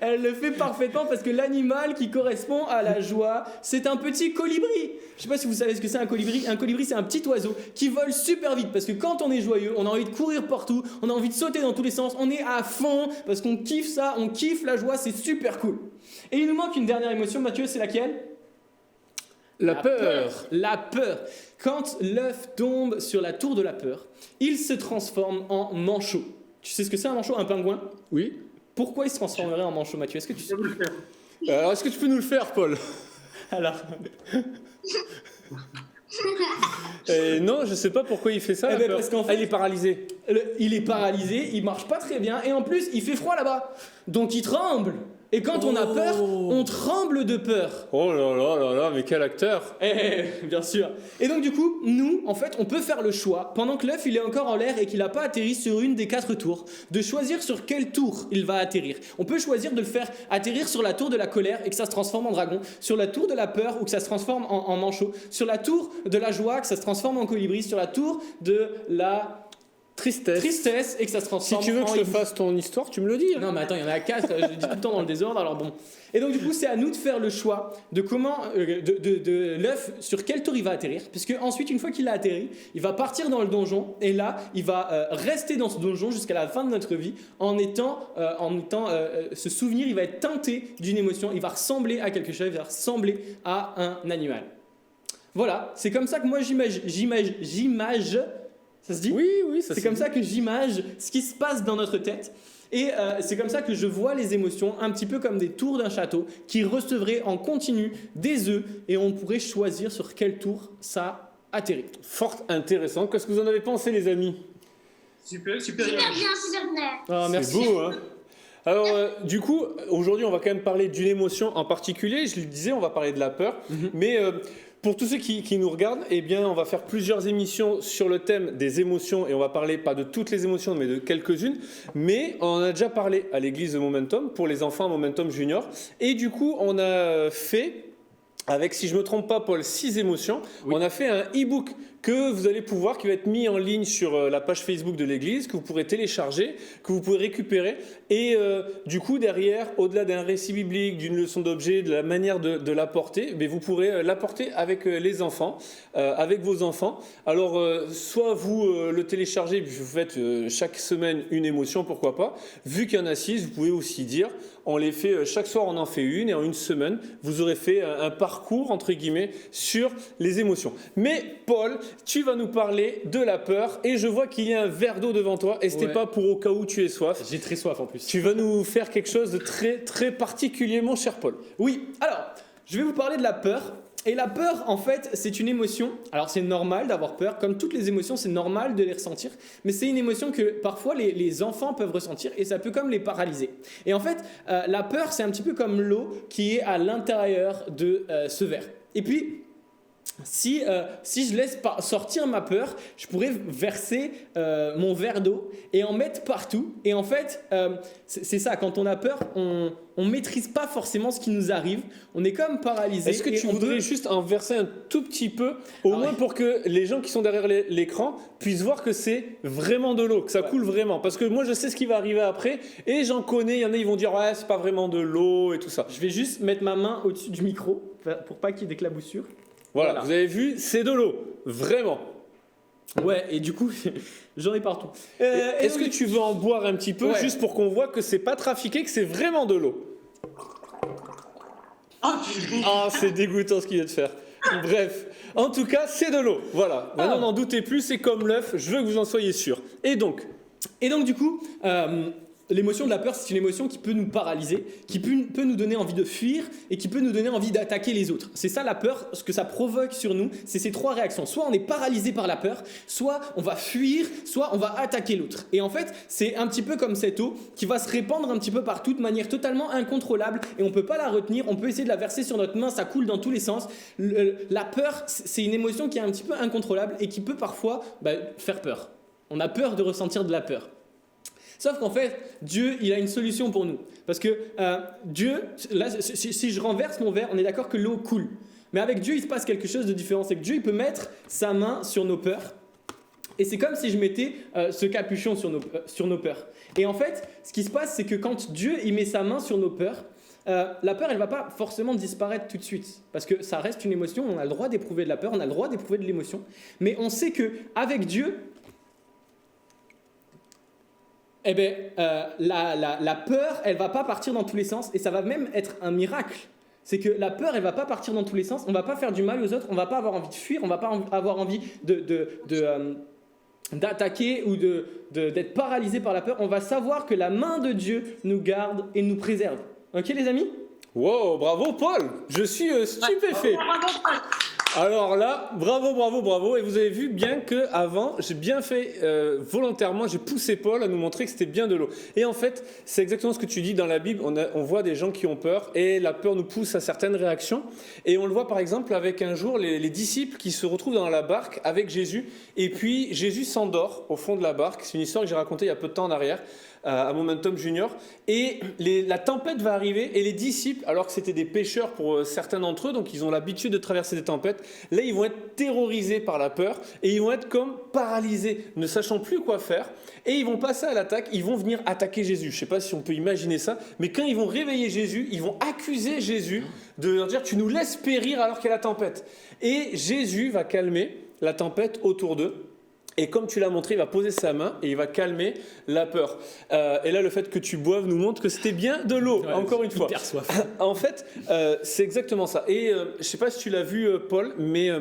Elle le fait parfaitement parce que l'animal qui correspond à la joie, c'est un petit colibri. Je sais pas si vous savez ce que c'est un colibri. Un colibri, c'est un petit oiseau qui vole super vite parce que quand on est joyeux, on a envie de courir partout, on a envie de sauter dans tous les sens, on est à fond parce qu'on kiffe ça, on kiffe la joie, c'est super cool. Et il nous manque une dernière émotion, Mathieu, c'est laquelle? La peur. La peur. Quand l'œuf tombe sur la tour de la peur, il se transforme en manchot. Tu sais ce que c'est un manchot, un pingouin? Oui. Pourquoi il se transformerait en manchot, Mathieu? Est-ce que tu sais? Alors, est-ce que tu peux nous le faire, Paul? Alors. Non, je sais pas pourquoi il fait ça. Parce qu'en fait, il est paralysé. Il est paralysé, il marche pas très bien, et en plus, il fait froid là-bas. Donc il tremble. Et quand on a peur, on tremble de peur. Oh là là, mais quel acteur! Bien sûr. Et donc du coup, nous, en fait, on peut faire le choix, pendant que l'œuf il est encore en l'air et qu'il n'a pas atterri sur une des 4 tours, de choisir sur quelle tour il va atterrir. On peut choisir de le faire atterrir sur la tour de la colère et que ça se transforme en dragon, sur la tour de la peur ou que ça se transforme en manchot, sur la tour de la joie que ça se transforme en colibri, sur la tour de la tristesse et que ça se transforme en... Si tu veux que je te fasse ton histoire, tu me le dis. Non mais attends, il y en a 4, je dis tout le temps dans le désordre, alors bon. Et donc du coup, c'est à nous de faire le choix de comment, de l'œuf, sur quel tour il va atterrir, puisque ensuite, une fois qu'il a atterri, il va partir dans le donjon, et là, il va rester dans ce donjon jusqu'à la fin de notre vie, ce souvenir, il va être teinté d'une émotion, il va ressembler à quelque chose, il va ressembler à un animal. Voilà, c'est comme ça que moi j'image. Ça se dit? Oui, c'est comme ça que j'image ce qui se passe dans notre tête. Et c'est comme ça que je vois les émotions, un petit peu comme des tours d'un château qui recevraient en continu des œufs et on pourrait choisir sur quel tour ça atterrit. Fort intéressant. Qu'est-ce que vous en avez pensé, les amis? Super Super bien. Oh, merci. C'est beau, hein? Alors, du coup, aujourd'hui, on va quand même parler d'une émotion en particulier. Je le disais, on va parler de la peur. Mais pour tous ceux qui nous regardent, eh bien, on va faire plusieurs émissions sur le thème des émotions. Et on va parler, pas de toutes les émotions, mais de quelques-unes. Mais on en a déjà parlé à l'église de Momentum, pour les enfants à Momentum Junior. Et du coup, on a fait... Avec, si je ne me trompe pas, Paul, 6 émotions. Oui. On a fait un e-book que vous allez pouvoir, qui va être mis en ligne sur la page Facebook de l'église, que vous pourrez télécharger, que vous pourrez récupérer. Et du coup, derrière, au-delà d'un récit biblique, d'une leçon d'objet, de la manière de l'apporter, mais vous pourrez l'apporter avec les enfants, avec vos enfants. Alors, soit vous le téléchargez, puis vous faites chaque semaine une émotion, pourquoi pas. Vu qu'il y en a 6, vous pouvez aussi dire, on les fait chaque soir, on en fait une, et en une semaine, vous aurez fait un parcours, entre guillemets, sur les émotions. Mais Paul, tu vas nous parler de la peur et je vois qu'il y a un verre d'eau devant toi et c'était Ouais. pas pour au cas où tu es soif. J'ai très soif en plus. Tu vas nous faire quelque chose de très très particulier, mon cher Paul. Oui, alors, je vais vous parler de la peur. Et la peur, en fait, c'est une émotion. Alors, c'est normal d'avoir peur. Comme toutes les émotions, c'est normal de les ressentir. Mais c'est une émotion que parfois les enfants peuvent ressentir et ça peut comme les paralyser. Et en fait, la peur, c'est un petit peu comme l'eau qui est à l'intérieur de ce verre. Et puis, si je laisse sortir ma peur, je pourrais verser mon verre d'eau et en mettre partout. Et en fait, c'est ça, quand on a peur, on maîtrise pas forcément ce qui nous arrive. On est comme paralysé. Est-ce que et tu on voudrais peut- juste en verser un tout petit peu, au Ah moins ouais. pour que les gens qui sont derrière l'écran puissent voir que c'est vraiment de l'eau, que ça coule vraiment. Parce que moi, je sais ce qui va arriver après et j'en connais. Il y en a, ils vont dire ouais, c'est pas vraiment de l'eau et tout ça. Je vais juste mettre ma main au-dessus du micro pour pas qu'il y ait d'éclaboussure. Voilà, vous avez vu, c'est de l'eau, vraiment. Ouais, et du coup, j'en ai partout. Est-ce que tu veux en boire un petit peu, Ouais. juste pour qu'on voit que c'est pas trafiqué, que c'est vraiment de l'eau? Ah, c'est dégoûtant ce qu'il vient de faire. Bref, en tout cas, c'est de l'eau. Voilà. Maintenant, n'en doutez plus, c'est comme l'œuf. Je veux que vous en soyez sûrs. Et donc, du coup, l'émotion de la peur, c'est une émotion qui peut nous paralyser, qui peut nous donner envie de fuir et qui peut nous donner envie d'attaquer les autres. C'est ça la peur, ce que ça provoque sur nous, c'est ces trois réactions. Soit on est paralysé par la peur, soit on va fuir, soit on va attaquer l'autre. Et en fait, c'est un petit peu comme cette eau qui va se répandre un petit peu partout de manière totalement incontrôlable et on peut pas la retenir, on peut essayer de la verser sur notre main, ça coule dans tous les sens. La peur, c'est une émotion qui est un petit peu incontrôlable et qui peut parfois faire peur. On a peur de ressentir de la peur. Sauf qu'en fait, Dieu, il a une solution pour nous. Parce que Dieu, là, si je renverse mon verre, on est d'accord que l'eau coule. Mais avec Dieu, il se passe quelque chose de différent. C'est que Dieu, il peut mettre sa main sur nos peurs. Et c'est comme si je mettais ce capuchon sur nos peurs. Et en fait, ce qui se passe, c'est que quand Dieu, il met sa main sur nos peurs, la peur, elle ne va pas forcément disparaître tout de suite. Parce que ça reste une émotion, on a le droit d'éprouver de la peur, on a le droit d'éprouver de l'émotion. Mais on sait qu'avec Dieu, eh bien, la peur, elle va pas partir dans tous les sens et ça va même être un miracle. C'est que la peur, elle va pas partir dans tous les sens, on va pas faire du mal aux autres, on va pas avoir envie de fuir, on va pas avoir envie d'attaquer ou d'être paralysé par la peur. On va savoir que la main de Dieu nous garde et nous préserve. Ok les amis? wow, bravo Paul. Je suis stupéfait. Bravo, Paul. Alors là, bravo. Et vous avez vu bien que avant, j'ai bien fait volontairement, j'ai poussé Paul à nous montrer que c'était bien de l'eau. Et en fait, c'est exactement ce que tu dis dans la Bible. On voit des gens qui ont peur et la peur nous pousse à certaines réactions. Et on le voit par exemple avec un jour les disciples qui se retrouvent dans la barque avec Jésus. Et puis Jésus s'endort au fond de la barque. C'est une histoire que j'ai racontée il y a peu de temps en arrière. À Momentum Junior, et la tempête va arriver, et les disciples, alors que c'était des pêcheurs pour certains d'entre eux, donc ils ont l'habitude de traverser des tempêtes, là ils vont être terrorisés par la peur, et ils vont être comme paralysés, ne sachant plus quoi faire, et ils vont passer à l'attaque, ils vont venir attaquer Jésus. Je ne sais pas si on peut imaginer ça, mais quand ils vont réveiller Jésus, ils vont accuser Jésus de leur dire « tu nous laisses périr alors qu'il y a la tempête ». Et Jésus va calmer la tempête autour d'eux. Et comme tu l'as montré, il va poser sa main et il va calmer la peur. Et là, le fait que tu boives nous montre que c'était bien de l'eau, Ouais, encore une fois. hyper soif. En fait, c'est exactement ça. Et je ne sais pas si tu l'as vu, Paul, mais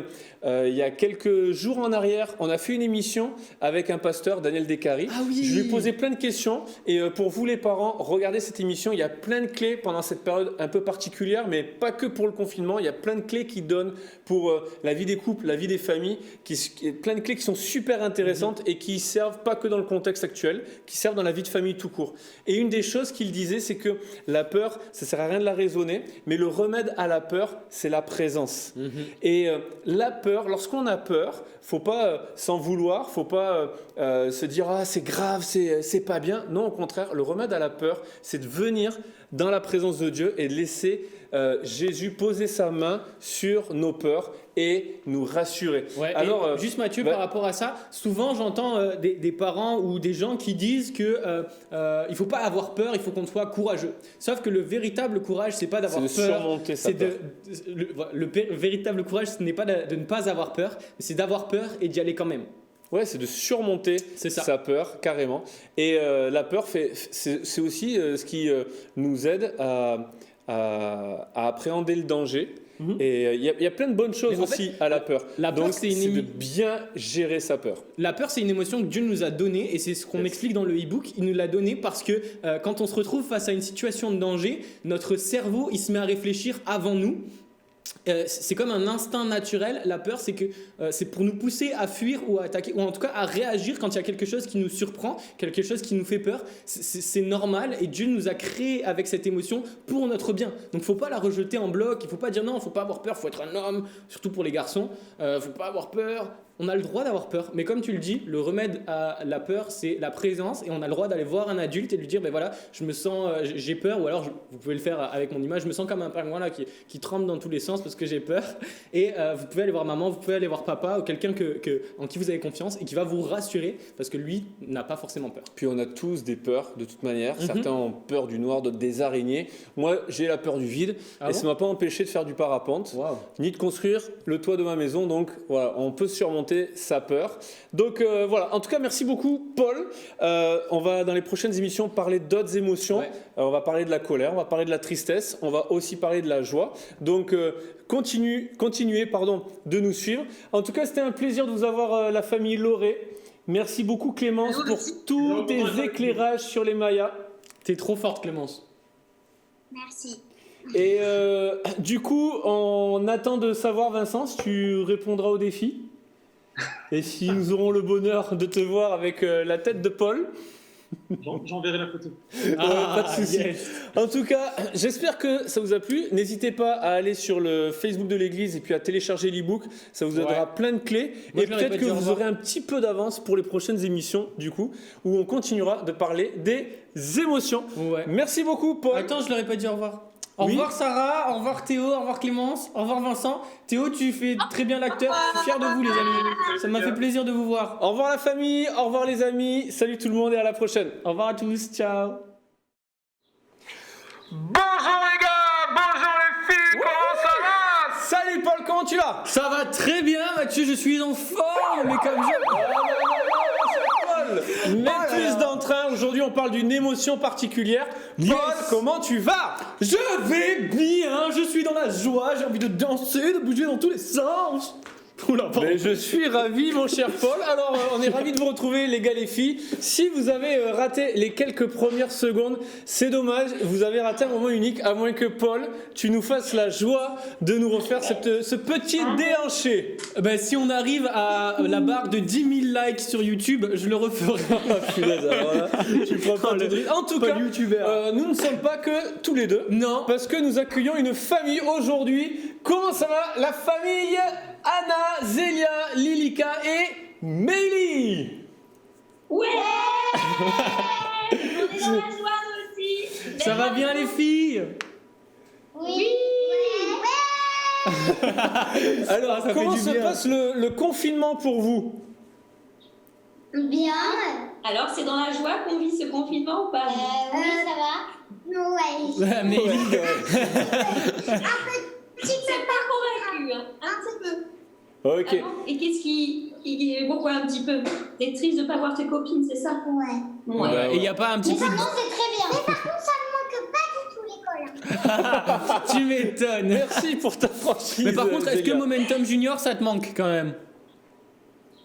il y a quelques jours en arrière, on a fait une émission avec un pasteur, Daniel Descaries. Ah oui. Je lui ai posé plein de questions. Et pour vous, les parents, regardez cette émission. Il y a plein de clés pendant cette période un peu particulière, mais pas que pour le confinement. Il y a plein de clés qui donnent pour la vie des couples, la vie des familles. Plein de clés qui sont super intéressantes et qui servent pas que dans le contexte actuel, qui servent dans la vie de famille tout court. Et une des choses qu'il disait, c'est que la peur, ça sert à rien de la raisonner, mais le remède à la peur, c'est la présence. Et la peur, lorsqu'on a peur, faut pas s'en vouloir, faut pas se dire ah c'est grave, c'est pas bien. Non, au contraire, le remède à la peur, c'est de venir dans la présence de Dieu et de laisser Jésus poser sa main sur nos peurs et nous rassurer. Ouais, alors, juste Mathieu, par rapport à ça, souvent j'entends des parents ou des gens qui disent que il faut pas avoir peur, il faut qu'on soit courageux. Sauf que le véritable courage, c'est pas d'avoir c'est de peur. surmonter sa peur. Le véritable courage, ce n'est pas de ne pas avoir peur, mais c'est d'avoir peur et d'y aller quand même. Ouais, c'est de surmonter C'est ça. sa peur, carrément. Et la peur, c'est aussi ce qui nous aide à appréhender le danger. Et il y a plein de bonnes choses Mais en aussi à la peur. la peur, Donc, c'est c'est une de bien gérer sa peur. La peur, c'est une émotion que Dieu nous a donnée et c'est ce qu'on explique dans le e-book. Il nous l'a donnée parce que quand on se retrouve face à une situation de danger, notre cerveau, il se met à réfléchir avant nous. C'est comme un instinct naturel. La peur, c'est que c'est pour nous pousser à fuir ou à attaquer, ou en tout cas à réagir quand il y a quelque chose qui nous surprend, quelque chose qui nous fait peur. C'est normal et Dieu nous a créé avec cette émotion pour notre bien. Donc, faut pas la rejeter en bloc. Il faut pas dire non, faut pas avoir peur. Faut être un homme, surtout pour les garçons. Faut pas avoir peur. On a le droit d'avoir peur, mais comme tu le dis, le remède à la peur, c'est la présence, et on a le droit d'aller voir un adulte et lui dire, ben voilà, je me sens, j'ai peur, ou alors vous pouvez le faire avec mon image, je me sens comme un pingouin là qui tremble dans tous les sens parce que j'ai peur, et vous pouvez aller voir maman, vous pouvez aller voir papa, ou quelqu'un en qui vous avez confiance et qui va vous rassurer parce que lui n'a pas forcément peur. Puis on a tous des peurs de toute manière. Certains ont peur du noir, d'autres des araignées. Moi, j'ai la peur du vide et ça m'a pas empêché de faire du parapente, ni de construire le toit de ma maison. Donc voilà, on peut surmonter sa peur. Donc voilà, en tout cas, merci beaucoup, Paul. On va dans les prochaines émissions parler d'autres émotions. Ouais. On va parler de la colère, on va parler de la tristesse, on va aussi parler de la joie. Donc continuez de nous suivre. En tout cas, c'était un plaisir de vous avoir, la famille Lauré. Merci beaucoup, Clémence, pour tous tes éclairages sur les Mayas. T'es trop forte, Clémence. Merci. Et du coup, on attend de savoir, Vincent, si tu répondras au défi. Et si nous aurons le bonheur de te voir avec la tête de Paul. J'enverrai la photo. Pas de souci. Yes. En tout cas, j'espère que ça vous a plu. N'hésitez pas à aller sur le Facebook de l'église et puis à télécharger l'e-book. Ça vous aidera plein de clés. Moi, et je l'aurais peut-être pas que dit au vous revoir. aurez un petit peu d'avance pour les prochaines émissions, du coup, où on continuera de parler des émotions. Ouais. Merci beaucoup, Paul. Attends, je leur ai pas dit au revoir. Au Oui. revoir Sarah, au revoir Théo, au revoir Clémence, au revoir Vincent. Théo, tu fais très bien l'acteur. Je suis fier de vous, les amis. Ça m'a fait plaisir de vous voir. Au revoir la famille, au revoir les amis. Salut tout le monde et à la prochaine. Au revoir à tous, ciao. Bonjour les gars, bonjour les filles, comment ça va? Salut Paul, comment tu vas? Ça va très bien, Mathieu, je suis en forme, mais comme Mais plus d'entrain, aujourd'hui on parle d'une émotion particulière. Paul, comment tu vas? je vais bien, je suis dans la joie, j'ai envie de danser, de bouger dans tous les sens. Oula, pardon. Mais je suis ravi mon cher Paul. Alors on est ravis de vous retrouver les gars les filles. Si vous avez raté les quelques premières secondes, c'est dommage, vous avez raté un moment unique, à moins que Paul, tu nous fasses la joie de nous refaire ce petit déhanché. Ben, si on arrive à la barre de 10 000 likes sur YouTube, je le referai. Punaise, alors là, tu prends pas tout de suite. En tout Pas cas, youtubeur. nous ne sommes pas que tous les deux. Non. Parce que nous accueillons une famille aujourd'hui. Comment ça va? La famille Anna, Zélia, Lilika et Meili. Ouais. On est dans la joie aussi. Ça va bien les filles? Oui. Alors, ça fait comment du se bien. passe le confinement pour vous? Bien. Alors, c'est dans la joie qu'on vit ce confinement ou pas? Oui, ça va. Ouais. Mais Je suis pas convaincue. Hein. Un petit peu. Ok. Ah bon? Et qu'est-ce qui est pourquoi un petit peu? T'es triste de ne pas voir tes copines, c'est ça? Ouais. Ouais. Bah, et il n'y a pas un petit peu C'est très bien. Mais par contre, ça me manque pas du tout l'école. Tu m'étonnes. Merci pour ta franchise. Mais par contre, est-ce que Zélia. Momentum Junior, ça te manque quand même?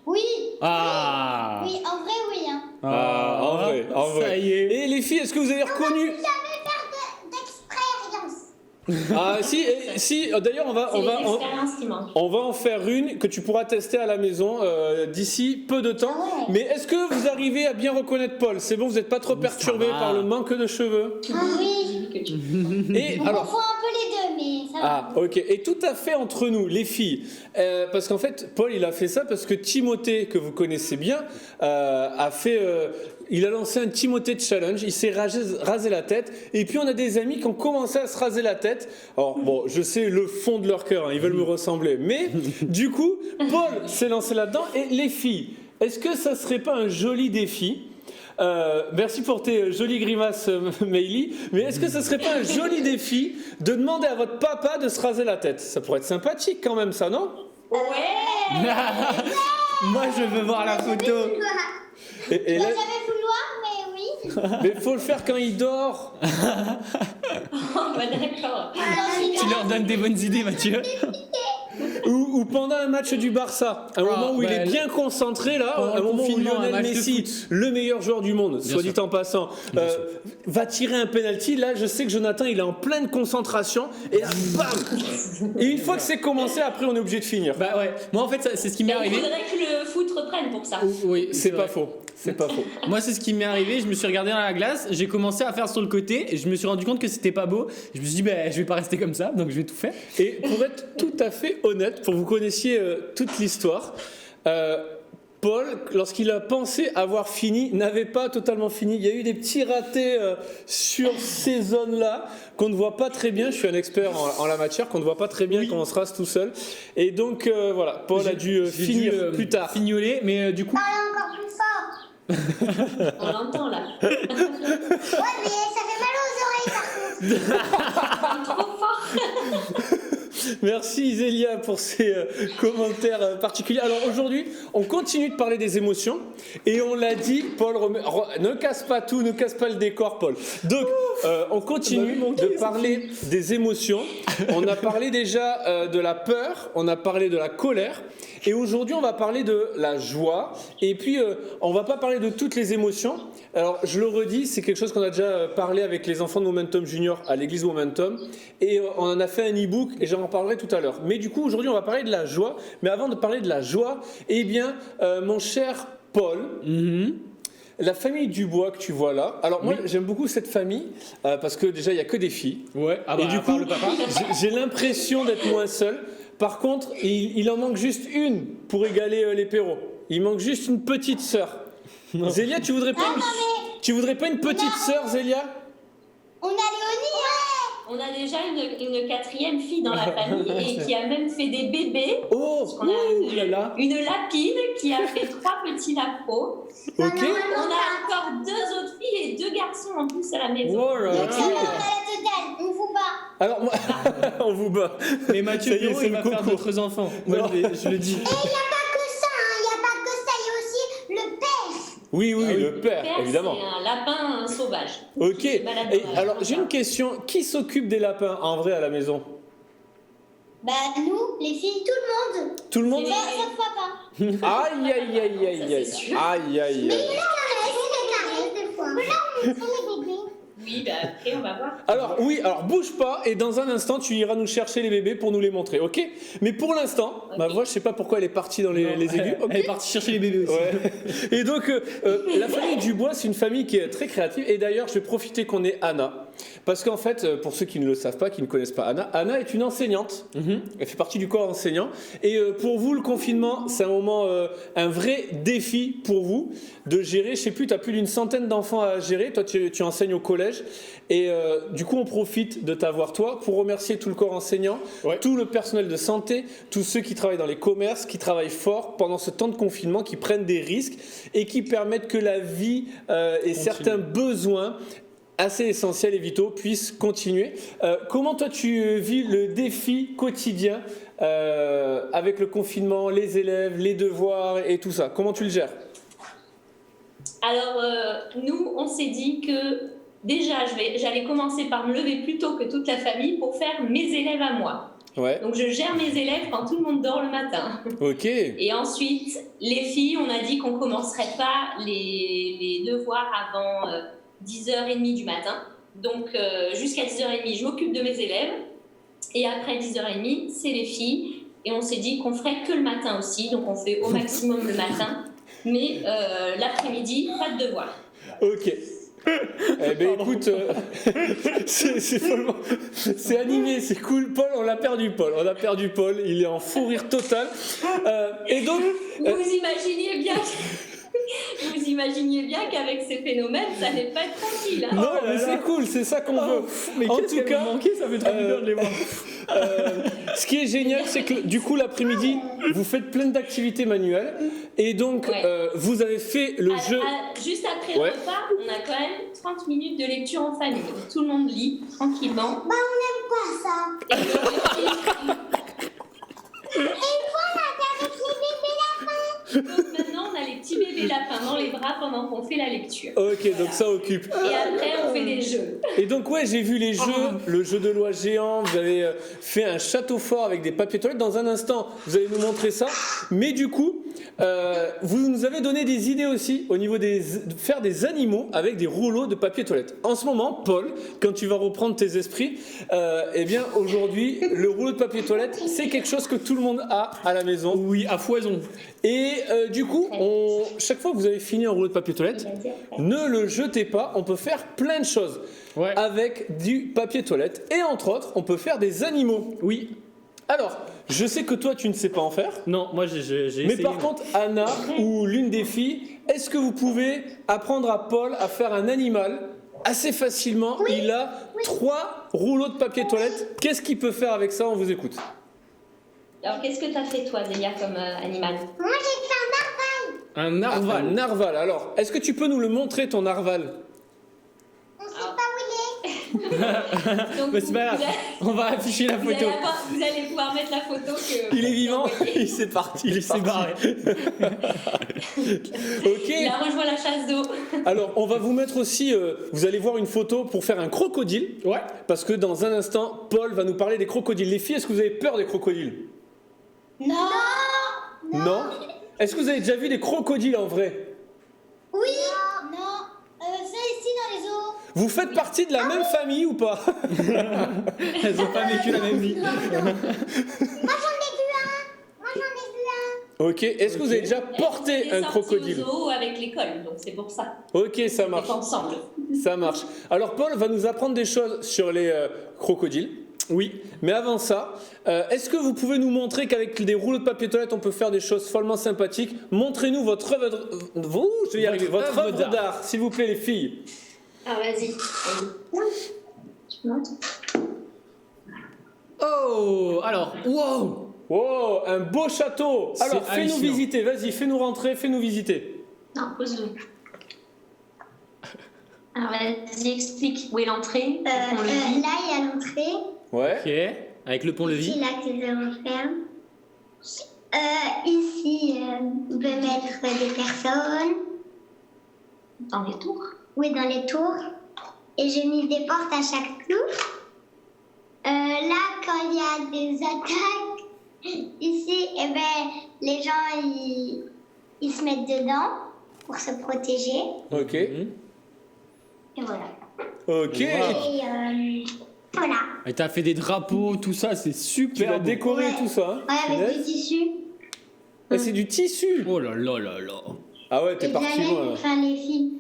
Oui. Ah. Oui, en vrai, oui. Hein. Ah, en vrai, en vrai. Ça y est. Et les filles, est-ce que vous avez reconnu? D'expérience. Ah si. D'ailleurs, on C'est les va expériences qui manquent. on va en faire une que tu pourras tester à la maison d'ici peu de temps. Ah ouais. Mais est-ce que vous arrivez à bien reconnaître Paul? C'est bon, vous n'êtes pas trop perturbé va. par le manque de cheveux? Ah oui. Que tu- Et On alors. confond un peu les deux, mais ça va. Ah, ok. Et tout à fait entre nous, les filles. Parce qu'en fait, Paul, il a fait ça parce que Timothée, que vous connaissez bien, il a lancé un Timothée Challenge. Il s'est rasé la tête. Et puis, on a des amis qui ont commencé à se raser la tête. Alors, bon, je sais le fond de leur cœur, hein, ils veulent me ressembler. Mais, du coup, Paul s'est lancé là-dedans. Et les filles, est-ce que ça serait pas un joli défi? Merci pour tes jolies grimaces, Meili. Mais est-ce que ça serait pas un joli défi de demander à votre papa de se raser la tête? Ça pourrait être sympathique quand même, ça, non? Ouais. Moi, je veux voir la photo. Et Il là, n'a jamais vouloir, mais oui. mais faut le faire quand il dort. Oh, bah d'accord. Tu leur donnes des bonnes idées, Mathieu. Ou pendant un match du Barça, un moment où il est bien concentré là, pendant un le moment où confinement, un Lionel match de Messi, foot. le meilleur joueur du monde, soit sûr. dit en passant, va tirer un penalty. Là, je sais que Jonathan, il est en pleine concentration et là, bam. Et une fois que c'est commencé, après, on est obligé de finir. Bah ouais. Moi, en fait, c'est ce qui m'est Il arrivé. faudrait que le foot reprenne pour ça. Oui, C'est pas vrai. faux. C'est pas faux. Moi, c'est ce qui m'est arrivé. Je me suis regardé dans la glace, j'ai commencé à faire sur le côté et je me suis rendu compte que c'était pas beau. Je me suis dit, bah, je vais pas rester comme ça, donc je vais tout faire. Et pour être tout à fait honnête, pour que vous connaissiez toute l'histoire, Paul, lorsqu'il a pensé avoir fini, n'avait pas totalement fini. Il y a eu des petits ratés sur ces zones-là qu'on ne voit pas très bien. Je suis un expert en la matière, qu'on ne voit pas très bien quand on se rase tout seul. Et donc voilà, Paul a dû J'ai finir dû, plus tard. Fignoler, mais du coup. Parlez encore plus fort. On l'entend là. Ouais, mais ça fait mal aux oreilles par contre. Trop fort. Merci Zélia pour ces commentaires particuliers. Alors aujourd'hui, on continue de parler des émotions et on l'a dit, Paul, ne casse pas tout, ne casse pas le décor, Paul. Donc, on continue de parler des émotions. On a parlé déjà de la peur, on a parlé de la colère et aujourd'hui, on va parler de la joie. Et puis, on va pas parler de toutes les émotions. Alors, je le redis, c'est quelque chose qu'on a déjà parlé avec les enfants de Momentum Junior à l'église Momentum. Et on en a fait un e-book et j'en reparlerai tout à l'heure. Mais du coup, aujourd'hui, on va parler de la joie. Mais avant de parler de la joie, eh bien, mon cher Paul, la famille Dubois que tu vois là. Alors, moi, j'aime beaucoup cette famille parce que déjà, il n'y a que des filles. Ouais, ah bah, Et du à part coup, le papa. j'ai l'impression d'être moins seul. Par contre, il en manque juste une pour égaler les Perrault. Il manque juste une petite sœur. Zélia, tu voudrais pas une petite sœur, Zélia? On a Léonie, hein. On a déjà une quatrième fille dans la famille et qui a même fait des bébés. Oh, On a ouh là là. une lapine qui a fait 3 petits lapros. ok. On a encore 2 autres filles et 2 garçons en plus à la maison. Oh là là. On a la totale, on vous bat. Alors, moi, on vous bat. Mais Mathieu Ça y est, Perrault, c'est il le va faire concours. d'autres enfants. Moi, je le dis. Et il n'y a pas que ça, hein. Il n'y a pas que ça, il y a aussi le père. Oui, Ah oui. le père, Père, évidemment. c'est un lapin sauvage. Ok. Qui se balade Et dans la alors, jungle. j'ai une question. Qui s'occupe des lapins en vrai à la maison? Bah nous, les filles, tout le monde. Tout le monde? Et- Sauf papa. Aïe, aïe, aïe, aïe, Ça, aïe. c'est sûr. Aïe, aïe, aïe. On les caresse des fois. Là, on les bébés. Oui, bah après, on va voir. Alors bouge pas et dans un instant tu iras nous chercher les bébés pour nous les montrer, ok? Mais pour l'instant, ma voix, je sais pas pourquoi elle est partie dans les aigus. Ok. Elle est partie chercher les bébés aussi. Ouais. Et donc la famille Dubois, c'est une famille qui est très créative. Et d'ailleurs, je vais profiter qu'on ait Anna, parce qu'en fait, pour ceux qui ne le savent pas, qui ne connaissent pas Anna, Anna est une enseignante. Elle fait partie du corps enseignant. Et pour vous, le confinement, c'est un moment, un vrai défi pour vous de gérer. Je sais plus, tu as plus d'une centaine d'enfants à gérer. Toi, tu enseignes au collège. Et du coup, on profite de t'avoir toi pour remercier tout le corps enseignant, tout le personnel de santé, tous ceux qui travaillent dans les commerces, qui travaillent fort pendant ce temps de confinement, qui prennent des risques et qui permettent que la vie et certains besoins assez essentiels et vitaux puissent continuer. Comment toi tu vis le défi quotidien avec le confinement, les élèves, les devoirs et tout ça? Comment tu le gères? Alors, nous, on s'est dit que déjà, j'allais commencer par me lever plus tôt que toute la famille pour faire mes élèves à moi. Ouais. Donc, je gère mes élèves quand tout le monde dort le matin. Ok. Et ensuite, les filles, on a dit qu'on ne commencerait pas les devoirs avant 10h30 du matin. Donc, jusqu'à 10h30, je m'occupe de mes élèves. Et après 10h30, c'est les filles. Et on s'est dit qu'on ferait que le matin aussi. Donc, on fait au maximum le matin. Mais l'après-midi, pas de devoirs. Ok. Eh ben écoute, c'est follement, c'est animé, c'est cool. Paul, on a perdu Paul, il est en fou rire total. Et donc, Vous imaginiez bien qu'avec ces phénomènes, ça n'allait pas être tranquille. Hein. non, mais c'est cool, c'est ça qu'on veut. Mais En qu'est-ce tout qu'elle cas, m'a manqué, ça fait trop bizarre de les voir. Ce qui est génial, c'est que du coup, l'après-midi, vous faites plein d'activités manuelles. Et donc, Ouais. vous avez fait le jeu. Juste après le repas, on a quand même 30 minutes de lecture en famille. Donc, tout le monde lit tranquillement. Bah on n'aime pas ça. Et voilà, t'es avec les bébés lapins. bras pendant qu'on fait la lecture. Ok, donc ça occupe. Et après, on fait des jeux. Et donc ouais, j'ai vu les jeux, le jeu de loi géant, vous avez fait un château fort avec des papiers toilettes. Dans un instant, vous allez nous montrer ça. Mais du coup, vous nous avez donné des idées aussi au niveau de faire des animaux avec des rouleaux de papier toilette. En ce moment, Paul, quand tu vas reprendre tes esprits, eh bien aujourd'hui, le rouleau de papier toilette, c'est quelque chose que tout le monde a à la maison. Oui, à foison. Et du coup, chaque fois que vous avez fini un rouleau de papier toilette, ne le jetez pas, on peut faire plein de choses avec du papier toilette. Et entre autres, on peut faire des animaux. Oui. Alors, je sais que toi, tu ne sais pas en faire. Non, moi j'ai essayé. Mais par contre, Anna ou l'une des filles, est-ce que vous pouvez apprendre à Paul à faire un animal assez facilement? Il a 3 rouleaux de papier toilette. Qu'est-ce qu'il peut faire avec ça? On vous écoute. Alors, qu'est-ce que t'as fait, toi, Zélia, comme animal? Moi, j'ai fait Un narval. Un narval. Alors, est-ce que tu peux nous le montrer, ton narval? on sait pas où il est. Donc, Mais c'est pas grave, on va afficher la photo. vous allez pouvoir mettre la photo que... Il est vivant. Il s'est parti. Il s'est barré. Ok. Il a rejoint la chasse d'eau. Alors, on va vous mettre aussi, vous allez voir une photo pour faire un crocodile. Ouais. Parce que dans un instant, Paul va nous parler des crocodiles. Les filles, est-ce que vous avez peur des crocodiles? Non. Non. Est-ce que vous avez déjà vu des crocodiles en vrai? Oui. Non. C'est ici dans les eaux. Vous faites partie de la même famille ou pas? Elles ont pas vécu la même vie. Moi, j'en ai vu un. Ok. Est-ce que vous avez déjà porté un crocodile? On est sortis au zoo avec l'école, donc c'est pour ça. Ok, ça On marche. est ensemble. Ça marche. Alors Paul va nous apprendre des choses sur les crocodiles. Oui. Mais avant ça, est-ce que vous pouvez nous montrer qu'avec des rouleaux de papier toilette, on peut faire des choses follement sympathiques? Montrez-nous votre œuvre, je vais y arriver, votre œuvre d'art, s'il vous plaît, les filles. Ah, vas-y. Tu montes? Oh, alors, wow. Oh, un beau château. C'est Alors, fais-nous hallucinant. visiter, vas-y, fais-nous rentrer, fais-nous visiter. Non, pose-le. Alors, vas-y, explique où est l'entrée. Là, il y a l'entrée. Ouais. Ok. Avec le C'est pont-levis. là que je referme. Ici, on peut mettre des personnes. Dans les tours. Oui, dans les tours. Et j'ai mis des portes à chaque clou. Là, quand il y a des attaques, ici, eh ben, les gens, ils se mettent dedans pour se protéger. Ok. Mhm. Et voilà. Ok. Et voilà. Et t'as fait des drapeaux, tout ça, c'est Tu super. vas beau. décorer tout ça. Ouais, avec Punaise. du tissu. Ah, c'est du tissu. Oh là là là là. Ah ouais, t'es Et parti j'allais loin là. enfin les filles.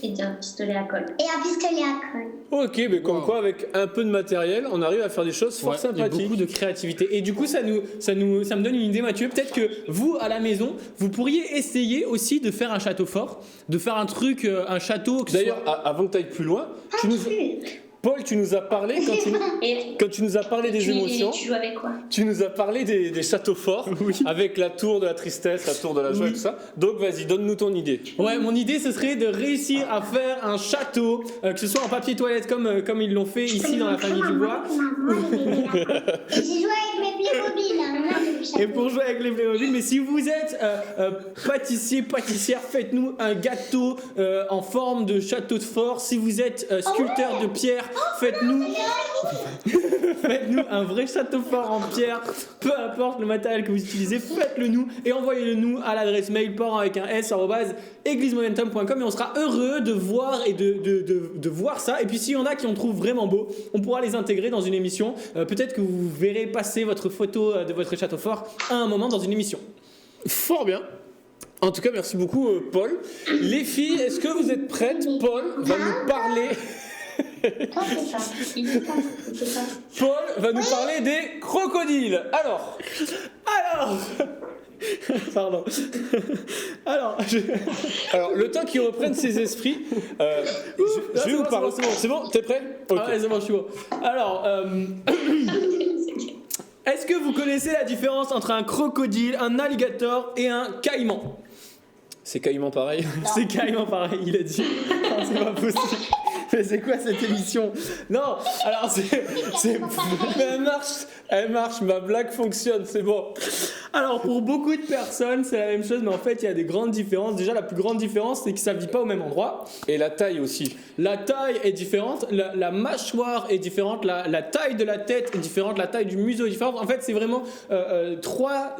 Et un pistolet à colle. Et un pistolet à colle. Ok, mais comme Wow. quoi, avec un peu de matériel, on arrive à faire des choses fort Ouais, il y a sympathiques. beaucoup de créativité. Et du coup, ça me donne une idée, Mathieu. Peut-être que vous, à la maison, vous pourriez essayer aussi de faire un château fort, de faire un truc, un château. que ce D'ailleurs, soit- avant que tu ailles plus loin, Paul, tu nous as parlé, Et quand tu nous as parlé des émotions, tu joues avec quoi? tu nous as parlé des châteaux forts, avec la tour de la tristesse, la tour de la joie et tout ça. Donc vas-y, donne-nous ton idée. Ouais, mon idée, ce serait de réussir à faire un château, que ce soit en papier toilette comme ils l'ont fait ici dans la famille Dubois. Et j'ai joué avec mes Playmobil. Hein, Et pour jouer avec les Playmobil, mais si vous êtes pâtissier, pâtissière, faites-nous un gâteau en forme de château de fort. Si vous êtes sculpteur de pierre, faites-nous un vrai château fort en pierre. Peu importe le matériel que vous utilisez, faites-le nous et envoyez-le nous à l'adresse mail parent avec un s @eglisemomentum.com et on sera heureux de voir et de voir ça. Et puis s'il y en a qui en trouvent vraiment beau, on pourra les intégrer dans une émission. Peut-être que vous verrez passer votre photo de votre château fort à un moment dans une émission. Fort bien. En tout cas, merci beaucoup, Paul. Les filles, est-ce que vous êtes prêtes? Paul va nous parler. Paul va nous parler des crocodiles. Alors, Pardon. Alors, alors le temps qu'il reprenne ses esprits, je vais vous parler. C'est bon, t'es prêt? Ok. Ah ouais, c'est bon, je suis bon. Alors, est-ce que vous connaissez la différence entre un crocodile, un alligator et un caïman? C'est quasiment pareil. C'est caïman pareil, il a dit. Non, c'est pas possible. Mais c'est quoi cette émission? Non, alors c'est... Mais elle marche, ma blague fonctionne, c'est bon. Alors pour beaucoup de personnes, c'est la même chose, mais en fait, il y a des grandes différences. Déjà, la plus grande différence, c'est que ça vit pas au même endroit. Et la taille aussi. La taille est différente, la mâchoire est différente, la taille de la tête est différente, la taille du museau est différente. En fait, c'est vraiment trois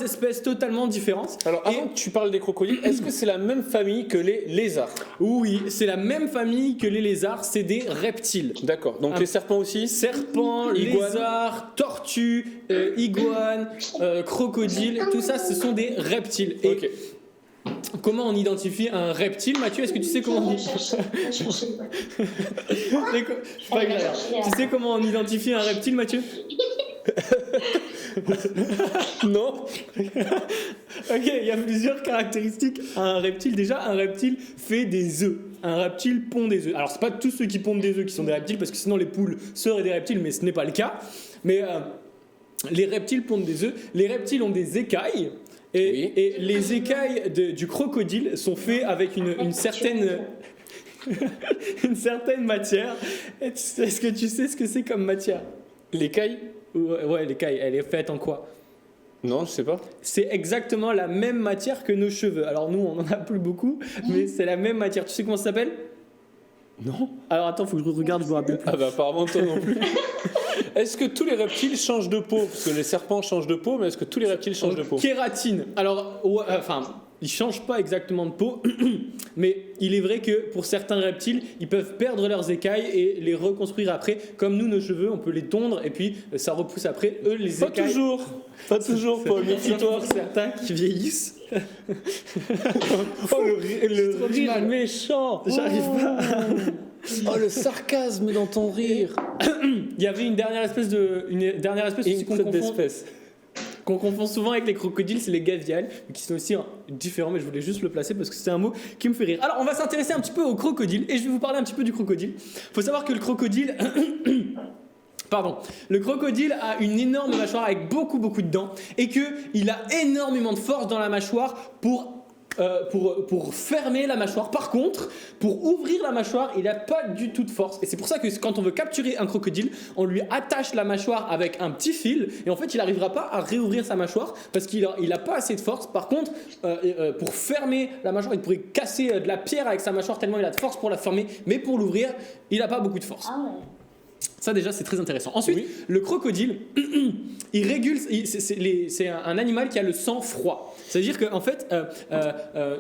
espèces totalement différentes. Alors, avant que tu parles des crocodiles, est-ce que c'est la même famille que les lézards? Oui, c'est la même famille que les lézards, c'est des reptiles. D'accord. Donc les serpents aussi? Serpents, Iguanes. lézards, tortues, iguanes, crocodiles, tout ça, ce sont des reptiles. Et Ok. comment on identifie un reptile, Mathieu? Est-ce que tu sais comment on chercher C'est pas grave. Tu sais comment on identifie un reptile, Mathieu? Non. Ok, il y a plusieurs caractéristiques à un reptile. Déjà, un reptile fait des œufs. Un reptile pond des œufs. Alors, c'est pas tous ceux qui pondent des œufs qui sont des reptiles, parce que sinon les poules seraient des reptiles, mais ce n'est pas le cas. Mais les reptiles pondent des œufs. Les reptiles ont des écailles. Et les écailles du crocodile sont faites avec une certaine une certaine matière. Est-ce que tu sais ce que c'est comme matière? L'écaille? Ouais, l'écaille, elle est faite en quoi? Non, je sais pas. C'est exactement la même matière que nos cheveux. Alors nous, on n'en a plus beaucoup, mais c'est la même matière. Tu sais comment ça s'appelle? Non. Alors attends, faut que je regarde, je me rappelle plus. Ah bah apparemment toi non plus. Est-ce que tous les reptiles changent de peau? Parce que les serpents changent de peau, mais est-ce que tous les reptiles changent de peau? Kératine. Alors, ouais, enfin, ils changent pas exactement de peau, mais il est vrai que pour certains reptiles, ils peuvent perdre leurs écailles et les reconstruire après. Comme nous, nos cheveux, on peut les tondre et puis ça repousse après. Eux, les Pas écailles. toujours. Pas toujours, Paul. Méfie-toi. Pour certains qui vieillissent. Oh, le trop rire mal. méchant. J'arrive pas. Oh, le sarcasme dans ton rire. Il y avait une dernière espèce aussi qu'on confond, d'espèce. qu'on confond souvent avec les crocodiles, c'est les gaviales, qui sont aussi différents, mais je voulais juste le placer parce que c'est un mot qui me fait rire. Alors on va s'intéresser un petit peu au crocodile, et je vais vous parler un petit peu du crocodile. Il faut savoir que le crocodile... Pardon. Le crocodile a une énorme mâchoire avec beaucoup de dents, et qu'il a énormément de force dans la mâchoire pour fermer la mâchoire. Par contre, pour ouvrir la mâchoire, il n'a pas du tout de force. Et c'est pour ça que quand on veut capturer un crocodile, on lui attache la mâchoire avec un petit fil. Et en fait, il n'arrivera pas à réouvrir sa mâchoire parce qu'il n'a pas assez de force. Par contre, pour fermer la mâchoire, il pourrait casser de la pierre avec sa mâchoire tellement il a de force pour la fermer. Mais pour l'ouvrir, il n'a pas beaucoup de force. Ah ouais. Ça déjà c'est très intéressant. Ensuite, Oui. le crocodile, il régule, c'est un animal qui a le sang froid. C'est-à-dire qu'en fait,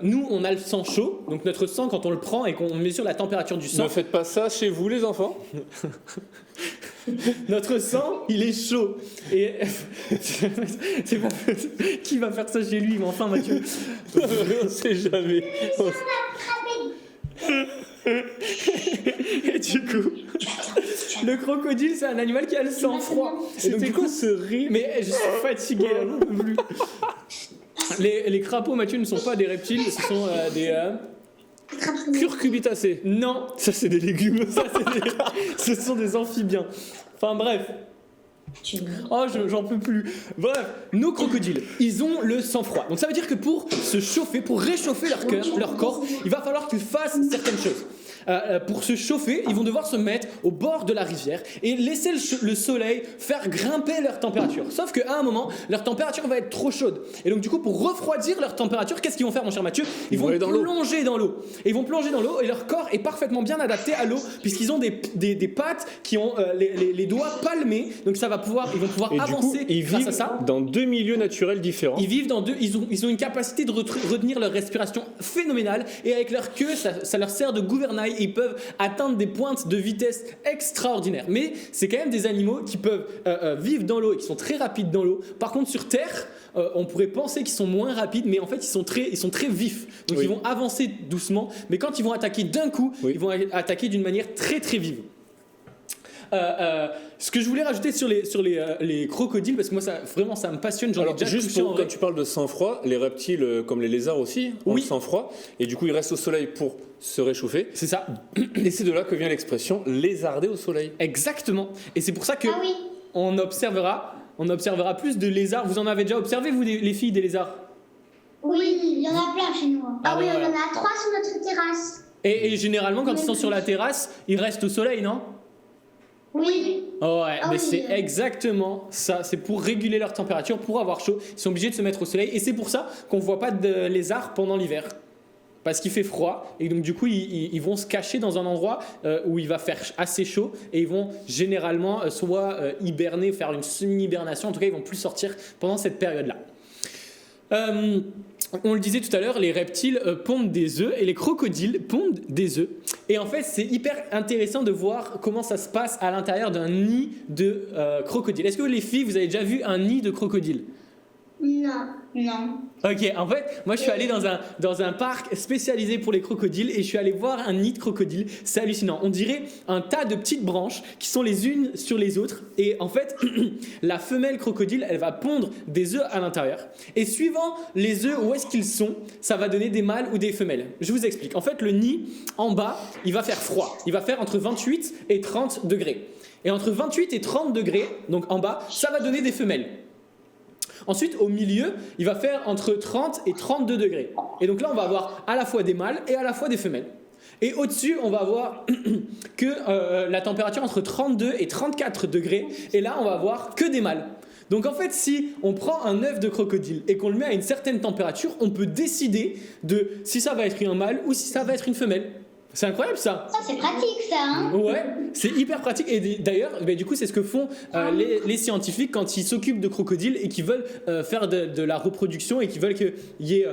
nous on a le sang chaud, donc notre sang quand on le prend et qu'on mesure la température du sang, Ne faites pas ça chez vous, les enfants. notre sang il est chaud. Et c'est pas, qui va faire ça chez lui? Mais enfin Mathieu. On sait jamais. Et du coup, le crocodile c'est un animal qui a le sang froid. Et donc, C'était du quoi coup, ce rire? mais je suis fatigué là, j'en peux plus. Les crapauds, Mathieu, ne sont pas des reptiles, ce sont des... Curcubitacées. Non, Ça, c'est des légumes. ça, ce sont des amphibiens. Enfin bref. Oh, j'en peux plus. Bref, nos crocodiles, ils ont le sang froid. Donc ça veut dire que pour se chauffer, pour réchauffer leur corps, il va falloir qu'ils fassent certaines choses. Pour se chauffer, ils vont devoir se mettre au bord de la rivière et laisser le soleil faire grimper leur température. Sauf qu'à un moment, leur température va être trop chaude. Et donc du coup, pour refroidir leur température, qu'est-ce qu'ils vont faire, mon cher Mathieu? Ils vont aller dans l'eau. plonger dans l'eau. Et ils vont plonger dans l'eau et leur corps est parfaitement bien adapté à l'eau puisqu'ils ont des pattes qui ont les doigts palmés. Donc ils vont pouvoir Et du coup, avancer ils grâce vivent à ça. dans deux milieux naturels différents. Ils vivent ils ont une capacité de retenir leur respiration phénoménale et avec leur queue, ça leur sert de gouvernail et ils peuvent atteindre des pointes de vitesse extraordinaires. Mais c'est quand même des animaux qui peuvent vivre dans l'eau et qui sont très rapides dans l'eau. Par contre, sur Terre, on pourrait penser qu'ils sont moins rapides, mais en fait, ils sont très vifs. Donc Oui. ils vont avancer doucement, mais quand ils vont attaquer d'un coup, Oui. ils vont attaquer d'une manière très vive. Ce que je voulais rajouter sur les crocodiles, parce que moi ça me passionne, j'en ai Alors, déjà juste touché en pour, vrai. quand tu parles de sang-froid, les reptiles, comme les lézards aussi, ont Oui. le sang-froid, et du coup, ils restent au soleil pour se réchauffer. C'est ça, Et c'est de là que vient l'expression lézarder au soleil. exactement. Et c'est pour ça que Ah oui. on observera plus de lézards. Vous en avez déjà observé, vous, les filles, des lézards? Oui, il y en a plein chez nous. Ah oui, on voilà. en a 3 sur notre terrasse. Et généralement, quand ils sont sur la terrasse, ils restent au soleil, non? Oui. Oh ouais, Ah mais oui. c'est exactement ça. C'est pour réguler leur température, pour avoir chaud. Ils sont obligés de se mettre au soleil. Et c'est pour ça qu'on ne voit pas de lézards pendant l'hiver. Parce qu'il fait froid. Et donc, du coup, ils vont se cacher dans un endroit où il va faire assez chaud. Et ils vont généralement soit hiberner, faire une semi-hibernation. En tout cas, ils vont plus sortir pendant cette période-là. On le disait tout à l'heure, les reptiles pondent des œufs et les crocodiles pondent des œufs. Et en fait, c'est hyper intéressant de voir comment ça se passe à l'intérieur d'un nid de crocodile. Est-ce que les filles, vous avez déjà vu un nid de crocodile ? Non. Non. Ok, en fait, moi je suis allé dans un parc spécialisé pour les crocodiles et je suis allé voir un nid de crocodile. C'est hallucinant. On dirait un tas de petites branches qui sont les unes sur les autres. Et en fait, la femelle crocodile, elle va pondre des œufs à l'intérieur. Et suivant les œufs, où est-ce qu'ils sont, ça va donner des mâles ou des femelles. Je vous explique. En fait, le nid, en bas, il va faire froid. Il va faire entre 28 et 30 degrés. Et entre 28 et 30 degrés, donc en bas, ça va donner des femelles. Ensuite, au milieu, il va faire entre 30 et 32 degrés. Et donc là, on va avoir à la fois des mâles et à la fois des femelles. Et au-dessus, on va avoir que la température entre 32 et 34 degrés. Et là, on va avoir que des mâles. Donc en fait, si on prend un œuf de crocodile et qu'on le met à une certaine température, on peut décider de si ça va être un mâle ou si ça va être une femelle. C'est incroyable ça. Ça, c'est pratique, ça, hein. Ouais, c'est hyper pratique. Et d'ailleurs, du coup, c'est ce que font les scientifiques quand ils s'occupent de crocodiles et qui veulent faire de la reproduction et qui veulent qu'il y ait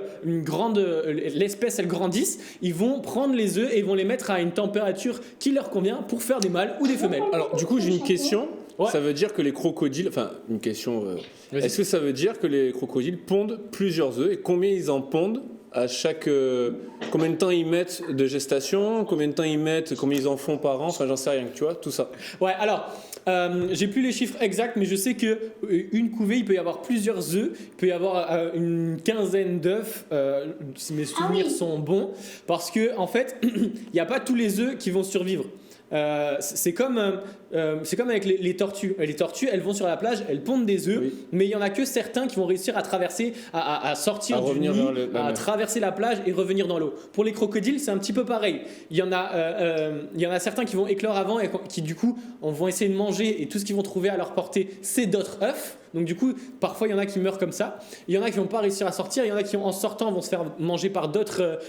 l'espèce elle grandisse. Ils vont prendre les œufs et ils vont les mettre à une température qui leur convient pour faire des mâles ou des femelles. Alors, du coup, j'ai une question. Ouais. Ça veut dire que les crocodiles... Enfin, une question... Vas-y. Est-ce que ça veut dire que les crocodiles pondent plusieurs œufs et combien ils en pondent à chaque... combien de temps ils mettent de gestation, combien de temps ils mettent, combien ils en font par an, enfin j'en sais rien, tu vois, tout ça. Ouais, alors, j'ai plus les chiffres exacts, mais je sais que une couvée, il peut y avoir plusieurs œufs, il peut y avoir une quinzaine d'œufs, si mes souvenirs sont bons, parce que en fait, il n'y a pas tous les œufs qui vont survivre. C'est comme avec les tortues. Les tortues, elles vont sur la plage, elles pondent des œufs, Oui. mais il y en a que certains qui vont réussir à traverser, à sortir À du revenir nid, vers la à mer. traverser la plage et revenir dans l'eau. Pour les crocodiles, c'est un petit peu pareil. Il y en a certains qui vont éclore avant et qui du coup vont essayer de manger et tout ce qu'ils vont trouver à leur portée, c'est d'autres œufs. Donc du coup, parfois il y en a qui meurent comme ça. Il y en a qui vont pas réussir à sortir. Il y en a qui en sortant vont se faire manger par d'autres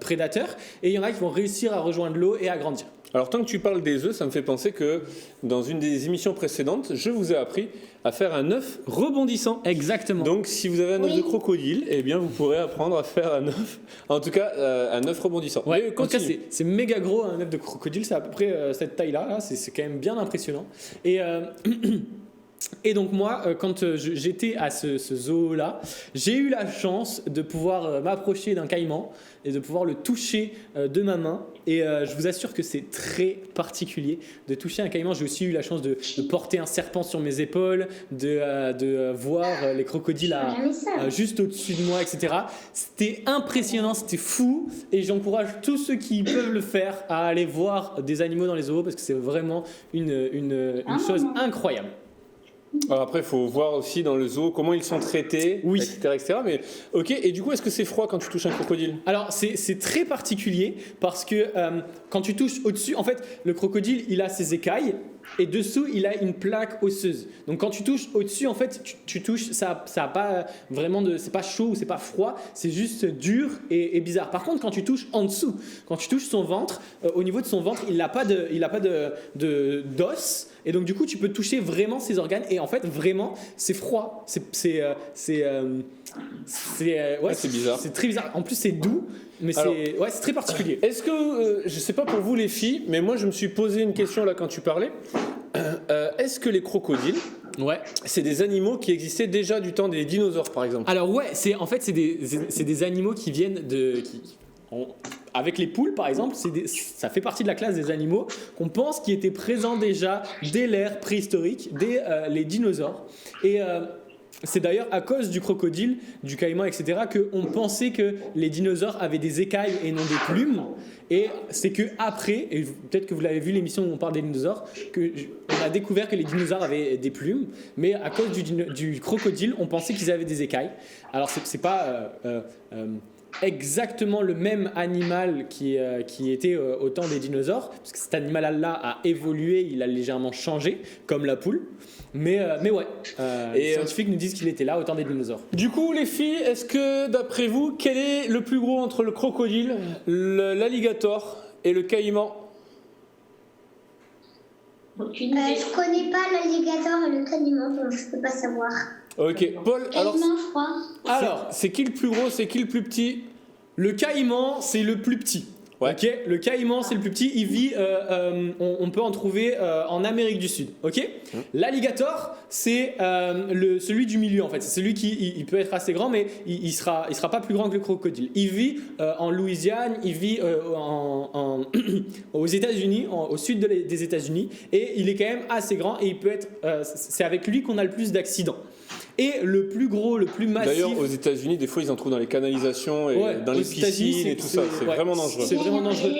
prédateurs. Et il y en a qui vont réussir à rejoindre l'eau et à grandir. Alors tant que tu parles des œufs, ça me fait penser que dans une des émissions précédentes, je vous ai appris à faire un œuf rebondissant. Exactement. Donc si vous avez un œuf Oui. de crocodile, eh bien vous pourrez apprendre à faire un œuf, en tout cas un œuf rebondissant. Ouais, Mais en tout cas, continue. c'est méga gros un œuf de crocodile, c'est à peu près cette taille-là, là, c'est quand même bien impressionnant. Et donc moi, quand j'étais à ce zoo-là, j'ai eu la chance de pouvoir m'approcher d'un caïman et de pouvoir le toucher de ma main. Et je vous assure que c'est très particulier de toucher un caïman. J'ai aussi eu la chance de porter un serpent sur mes épaules, de voir les crocodiles juste au-dessus de moi, etc. C'était impressionnant, c'était fou. Et j'encourage tous ceux qui peuvent le faire à aller voir des animaux dans les zoos parce que c'est vraiment une chose incroyable. Alors après, il faut voir aussi dans le zoo comment ils sont traités, Oui. etc., etc. Mais ok, et du coup, est-ce que c'est froid quand tu touches un crocodile? Alors c'est très particulier parce que quand tu touches au-dessus, en fait le crocodile il a ses écailles et dessous il a une plaque osseuse. Donc quand tu touches au-dessus en fait tu touches, ça a pas vraiment c'est pas chaud ou c'est pas froid, c'est juste dur et bizarre. Par contre quand tu touches en dessous, quand tu touches son ventre, au niveau de son ventre il n'a pas d'os. Et donc du coup tu peux toucher vraiment ses organes et en fait vraiment c'est froid, c'est bizarre. C'est très bizarre. En plus c'est doux, mais Alors, c'est très particulier. Est-ce que, je sais pas pour vous les filles, mais moi je me suis posé une question là quand tu parlais. Est-ce que les crocodiles, Ouais. c'est des animaux qui existaient déjà du temps des dinosaures par exemple? Alors ouais, c'est des animaux qui viennent avec les poules par exemple, ça fait partie de la classe des animaux qu'on pense qui étaient présents déjà dès l'ère préhistorique, dès les dinosaures. Et c'est d'ailleurs à cause du crocodile, du caïman, etc. qu'on pensait que les dinosaures avaient des écailles et non des plumes. Et c'est que après, et peut-être que vous l'avez vu l'émission où on parle des dinosaures, on a découvert que les dinosaures avaient des plumes, mais à cause du crocodile, on pensait qu'ils avaient des écailles. Alors c'est pas exactement le même animal qui était au temps des dinosaures, parce que cet animal-là a évolué, il a légèrement changé, comme la poule. Mais ouais, les scientifiques nous disent qu'il était là au temps des dinosaures. Du coup, les filles, est-ce que, d'après vous, quel est le plus gros entre le crocodile, l'alligator et le caïman? Aucune idée. Je connais pas l'alligator et le caïman, donc je peux pas savoir. Ok, Paul, alors, Caïman, je crois. Alors, c'est qui le plus gros, c'est qui le plus petit? le caïman, c'est le plus petit. Ouais. Ok, le caïman c'est le plus petit, il vit, on peut en trouver en Amérique du Sud. Ok, l'alligator c'est celui du milieu en fait, c'est celui qui il peut être assez grand mais il sera pas plus grand que le crocodile. Il vit en Louisiane, il vit aux États-Unis, au sud des États-Unis et il est quand même assez grand et il peut être, c'est avec lui qu'on a le plus d'accidents. Et le plus gros, le plus massif. D'ailleurs, aux États-Unis, des fois, ils en trouvent dans les canalisations et dans les piscines et tout ça. C'est vraiment dangereux. C'est vraiment dangereux.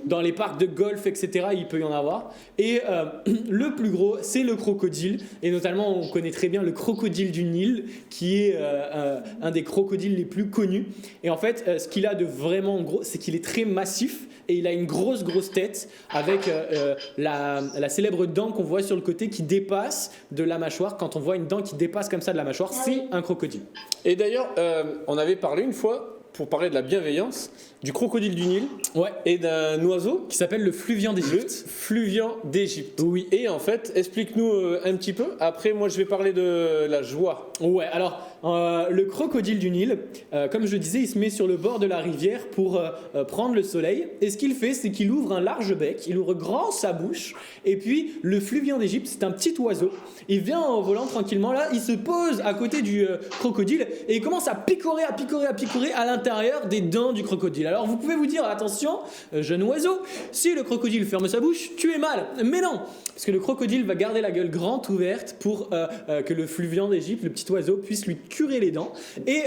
Dans les parcs de golf, etc., il peut y en avoir. Et le plus gros, c'est le crocodile. Et notamment, on connaît très bien le crocodile du Nil, qui est un des crocodiles les plus connus. Et en fait, ce qu'il a de vraiment gros, c'est qu'il est très massif. Et il a une grosse tête avec la célèbre dent qu'on voit sur le côté qui dépasse de la mâchoire. Quand on voit une dent qui dépasse comme ça de la mâchoire, c'est un crocodile. Et d'ailleurs, on avait parlé une fois, pour parler de la bienveillance, du crocodile du Nil et d'un oiseau qui s'appelle le fluvian d'Égypte. Le fluvian d'Égypte. Oui. Et en fait, explique-nous un petit peu. Après, moi, je vais parler de la joie. Ouais, alors, le crocodile du Nil, comme je le disais, il se met sur le bord de la rivière pour prendre le soleil. Et ce qu'il fait, c'est qu'il ouvre un large bec, il ouvre grand sa bouche. Et puis, le fluvian d'Égypte, c'est un petit oiseau. Il vient en volant tranquillement, là, il se pose à côté du crocodile et il commence à picorer à l'intérieur des dents du crocodile. Alors, vous pouvez vous dire, attention, jeune oiseau, si le crocodile ferme sa bouche, tu es mal. Mais non, parce que le crocodile va garder la gueule grande ouverte pour que le fluvian d'Égypte, le petit oiseau, puisse lui curer les dents. Et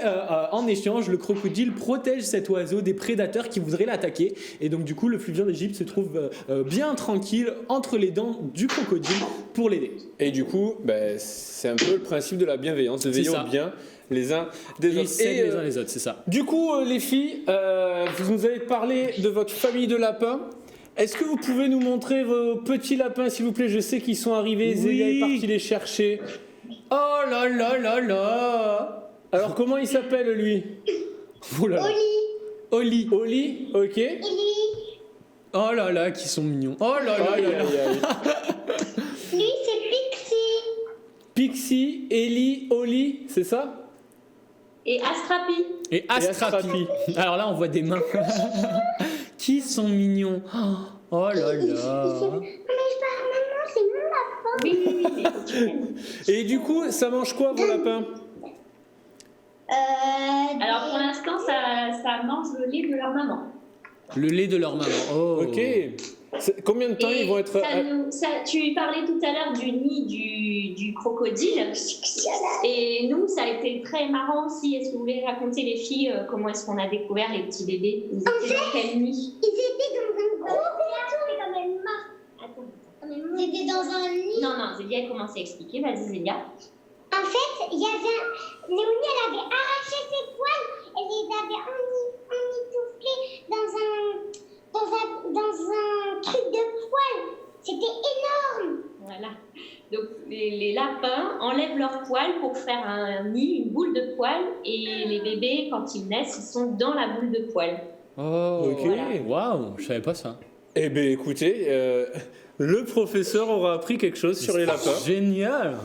en échange, le crocodile protège cet oiseau des prédateurs qui voudraient l'attaquer. Et donc, du coup, le fluvian d'Égypte se trouve bien tranquille entre les dents du crocodile pour l'aider. Et du coup, c'est un peu le principe de la bienveillance, de veiller au bien les uns des autres. Ils s'aident les uns les autres, c'est ça. Du coup, les filles, vous nous avez parlé de votre famille de lapins. Est-ce que vous pouvez nous montrer vos petits lapins, s'il vous plaît? Je sais qu'ils sont arrivés, Zélia est partie les chercher. Oh là là là là. Alors, comment il s'appelle, lui? Oh là là. Oli. Oli, ok. Oh là là, qui sont mignons. Oh là là là là. Lui, c'est Pixie. Pixie, Eli, Oli, c'est ça? Et Astrapi. Et Astrapi. Alors là, on voit des mains. Qui sont mignons. Oh là là. Mais maman, c'est mon lapin. Oui. Et du coup, ça mange quoi, vos lapins? Alors pour l'instant, ça mange le lait de leur maman. Le lait de leur maman. Oh. Ok. Combien de temps ils vont être... Tu parlais tout à l'heure du nid du crocodile. Et nous, ça a été très marrant aussi. Est-ce que vous voulez raconter, les filles, comment est-ce qu'on a découvert les petits bébés? Ils étaient dans quel nid? Ils étaient dans un gros plateau, comme elle m'a. Attends. Ils étaient dans un nid. Non, Zélia a commencé à expliquer. Vas-y, Zélia. En fait, il y avait Léonie, elle avait arraché ses poils, elle les avait emmitouflés dans un truc de poils. C'était énorme. Voilà. Donc les lapins enlèvent leurs poils pour faire un nid, une boule de poils, et les bébés, quand ils naissent, ils sont dans la boule de poils. Oh, ok. Waouh, je savais pas ça. Eh bien, écoutez, le professeur aura appris quelque chose sur les lapins. Génial.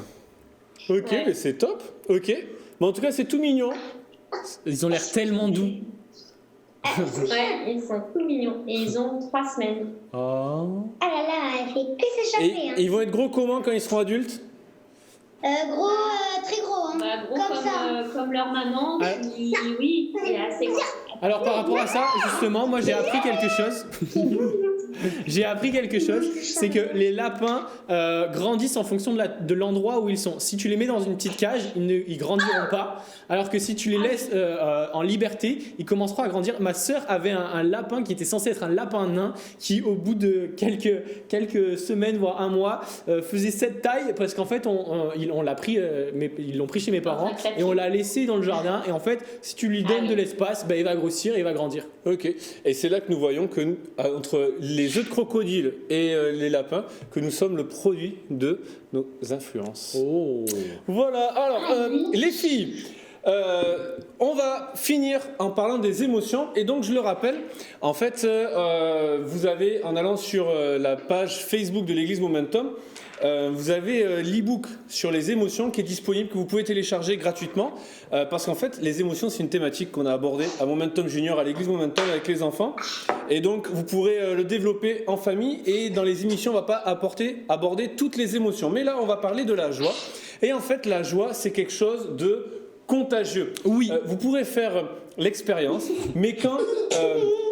Ok, mais c'est top. Ok. Mais en tout cas, c'est tout mignon. Ils ont l'air tellement doux. Ouais, ils sont tout mignons. Et ils ont 3 semaines. Oh. Ah là là, elle fait que s'échapper. Et ils vont être gros comment quand ils seront adultes? Gros, très gros. Hein. Bah, gros Comme comme leur maman, Ah. qui, oui, c'est assez gros. Alors par rapport à ça, justement, moi j'ai appris quelque chose. j'ai appris quelque chose, c'est que les lapins grandissent en fonction de l'endroit où ils sont. Si tu les mets dans une petite cage, ils grandiront pas, alors que si tu les laisses en liberté, ils commenceront à grandir. Ma sœur avait un lapin qui était censé être un lapin nain, qui au bout de quelques semaines, voire un mois, faisait cette taille, parce qu'en fait, on l'a pris, ils l'ont pris chez mes parents, et on l'a laissé dans le jardin, et en fait, si tu lui donnes de l'espace, il va grossir et il va grandir. Ok, et c'est là que nous voyons que entre les œufs de crocodile et les lapins, que nous sommes le produit de nos influences. Oh. Voilà, alors les filles, on va finir en parlant des émotions, et donc je le rappelle, en fait, vous avez, en allant sur la page Facebook de l'église Momentum, vous avez l'e-book sur les émotions qui est disponible, que vous pouvez télécharger gratuitement, parce qu'en fait les émotions c'est une thématique qu'on a abordée à Momentum Junior, à l'église Momentum avec les enfants, et donc vous pourrez le développer en famille, et dans les émissions on ne va pas aborder toutes les émotions, mais là on va parler de la joie, et en fait la joie c'est quelque chose de contagieux. Oui. Vous pourrez faire l'expérience, mais quand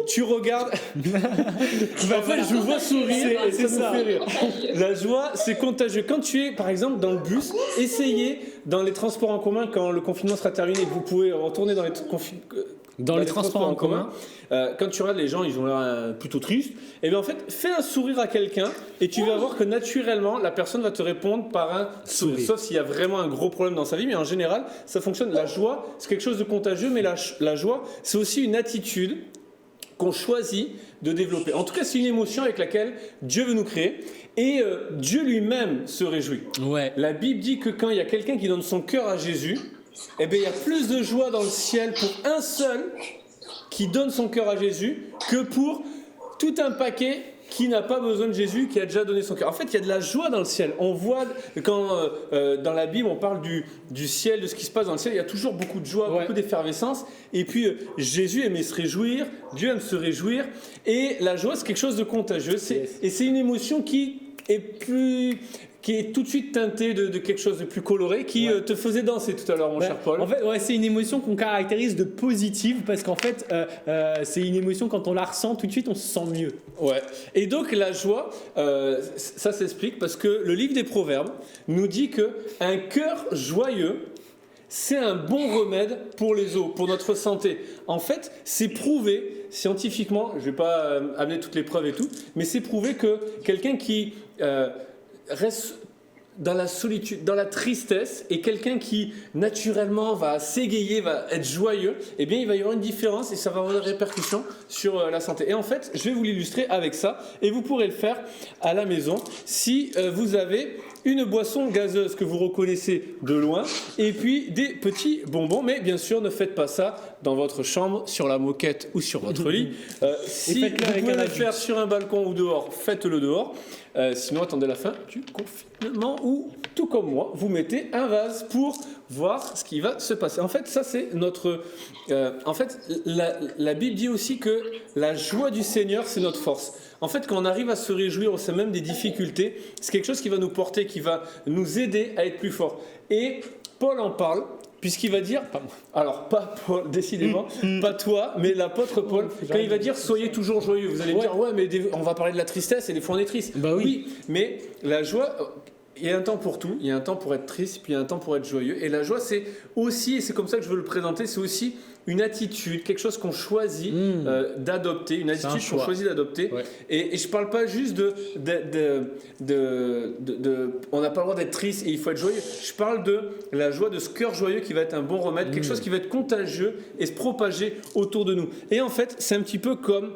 tu regardes... en fait, je vous vois sourire et ça me fait rire. La joie, c'est contagieux. Quand tu es, par exemple, dans le bus, essayez dans les transports en commun, quand le confinement sera terminé et que vous pouvez retourner dans les transports en commun, quand tu regardes les gens, ils ont l'air plutôt tristes, et bien en fait, fais un sourire à quelqu'un et tu vas voir que naturellement, la personne va te répondre par un sourire. Sauf s'il y a vraiment un gros problème dans sa vie, mais en général, ça fonctionne. La joie, c'est quelque chose de contagieux, mais la joie, c'est aussi une attitude qu'on choisit de développer. En tout cas, c'est une émotion avec laquelle Dieu veut nous créer, et Dieu lui-même se réjouit. Ouais. La Bible dit que quand il y a quelqu'un qui donne son cœur à Jésus, eh bien, il y a plus de joie dans le ciel pour un seul qui donne son cœur à Jésus que pour tout un paquet qui n'a pas besoin de Jésus, qui a déjà donné son cœur. En fait, il y a de la joie dans le ciel. On voit, quand dans la Bible, on parle du ciel, de ce qui se passe dans le ciel, il y a toujours beaucoup de joie, beaucoup d'effervescence. Et puis, Jésus aimait se réjouir, Dieu aime se réjouir. Et la joie, c'est quelque chose de contagieux. Et c'est une émotion qui est tout de suite teintée de quelque chose de plus coloré, qui te faisait danser tout à l'heure, mon cher Paul. En fait, c'est une émotion qu'on caractérise de positive, parce qu'en fait, c'est une émotion, quand on la ressent, tout de suite, on se sent mieux. Ouais. Et donc la joie, ça s'explique parce que le livre des Proverbes nous dit que un cœur joyeux, c'est un bon remède pour les os, pour notre santé. En fait, c'est prouvé scientifiquement, je ne vais pas amener toutes les preuves et tout, mais c'est prouvé que quelqu'un qui reste dans la solitude, dans la tristesse, et quelqu'un qui naturellement va s'égayer, va être joyeux, eh bien il va y avoir une différence et ça va avoir des répercussions sur la santé. Et en fait, je vais vous l'illustrer avec ça, et vous pourrez le faire à la maison si vous avez une boisson gazeuse que vous reconnaissez de loin, et puis des petits bonbons, mais bien sûr ne faites pas ça dans votre chambre, sur la moquette ou sur votre lit. Si vous pouvez le faire sur un balcon ou dehors, faites-le dehors. Sinon, attendez la fin du confinement, ou tout comme moi, vous mettez un vase pour voir ce qui va se passer. En fait, ça c'est notre... en fait, la Bible dit aussi que la joie du Seigneur, c'est notre force. En fait, quand on arrive à se réjouir au sein même des difficultés, c'est quelque chose qui va nous porter, qui va nous aider à être plus forts. Et Paul en parle, puisqu'il va dire, alors pas Paul, décidément, pas toi, mais l'apôtre Paul, quand il va dire soyez toujours joyeux, vous allez me dire ouais, mais on va parler de la tristesse et des fois on est triste. Bah oui, mais la joie, il y a un temps pour tout, il y a un temps pour être triste, puis il y a un temps pour être joyeux. Et la joie, c'est aussi, et c'est comme ça que je veux le présenter, c'est aussi une attitude, quelque chose qu'on choisit d'adopter, une attitude qu'on choisit d'adopter. Ouais. Et je parle pas juste on n'a pas le droit d'être triste et il faut être joyeux. Je parle de la joie, de ce cœur joyeux qui va être un bon remède, quelque chose qui va être contagieux et se propager autour de nous. Et en fait, c'est un petit peu comme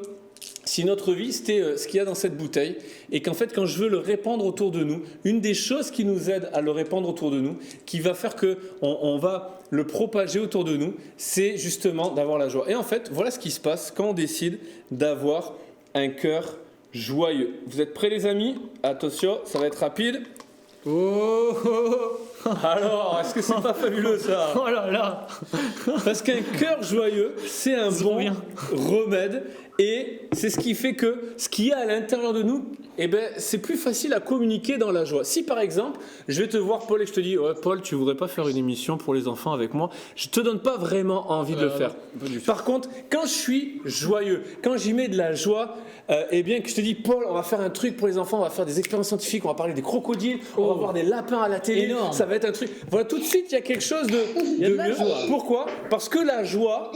si notre vie c'était ce qu'il y a dans cette bouteille, et qu'en fait quand je veux le répandre autour de nous, une des choses qui nous aide à le répandre autour de nous, qui va faire que on va le propager autour de nous, c'est justement d'avoir la joie. Et en fait, voilà ce qui se passe quand on décide d'avoir un cœur joyeux. Vous êtes prêts les amis? Attention, ça va être rapide. Alors, est-ce que c'est pas fabuleux ça? Oh là là. Parce qu'un cœur joyeux, c'est un bon remède. Et c'est ce qui fait que ce qu'il y a à l'intérieur de nous, eh ben, c'est plus facile à communiquer dans la joie. Si par exemple, je vais te voir Paul et je te dis, ouais, Paul, tu voudrais pas faire une émission pour les enfants avec moi, je te donne pas vraiment envie de le faire. Par contre, quand je suis joyeux, quand j'y mets de la joie, eh bien que je te dis, Paul, on va faire un truc pour les enfants, on va faire des expériences scientifiques, on va parler des crocodiles, on va voir des lapins à la télé, Énorme. ça va être un truc. Voilà, tout de suite, il y a quelque chose de de la mieux. joie. Pourquoi ? Parce que la joie,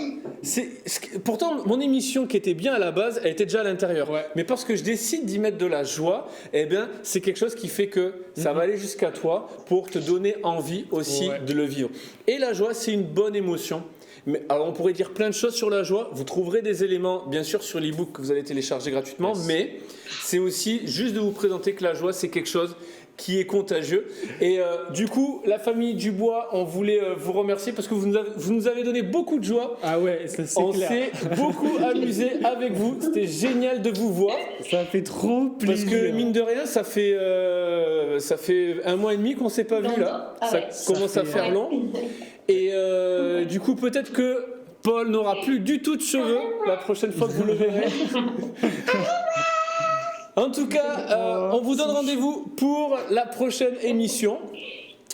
pourtant, mon émission qui était bien à la base, elle était déjà à l'intérieur. Ouais. Mais parce que je décide d'y mettre de la joie, eh bien, c'est quelque chose qui fait que ça va aller jusqu'à toi pour te donner envie aussi Ouais. de le vivre. Et la joie, c'est une bonne émotion. Mais, alors, on pourrait dire plein de choses sur la joie. Vous trouverez des éléments, bien sûr, sur l'e-book que vous allez télécharger gratuitement. Yes. Mais c'est aussi juste de vous présenter que la joie, c'est quelque chose qui est contagieux. Et du coup, la famille Dubois, on voulait vous remercier parce que vous nous avez donné beaucoup de joie. Ah ouais, ça c'est On clair. s'est beaucoup amusé avec vous. C'était génial de vous voir. Ça fait trop Parce plaisir. que mine de rien, ça fait 1 mois et demi qu'on s'est pas vu là. Ah Ça ouais. commence Ça à fait- faire long. Et du coup, peut-être que Paul n'aura plus du tout de cheveux la prochaine fois que vous le verrez. En tout cas, on vous donne rendez-vous pour la prochaine émission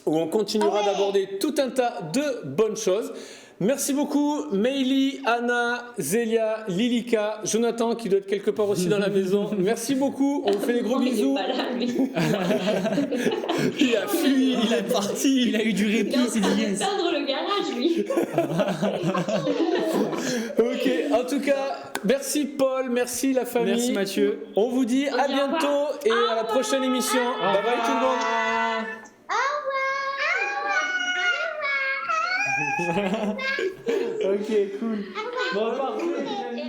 où on continuera d'aborder tout un tas de bonnes choses. Merci beaucoup, Meili, Anna, Zélia, Lilika, Jonathan qui doit être quelque part aussi dans la maison. Merci beaucoup, on vous fait des gros Il est bisous. pas là, lui. Il a fui, il est parti. Il a eu du Il est répit, en il s'est train dit de yes. peindre le garage, lui. Ok, en tout cas, merci Paul, merci la famille. Merci Mathieu. On vous dit à On dit au bientôt et à la prochaine émission. Bye bye tout le monde. Ok, cool. Bon, parfait.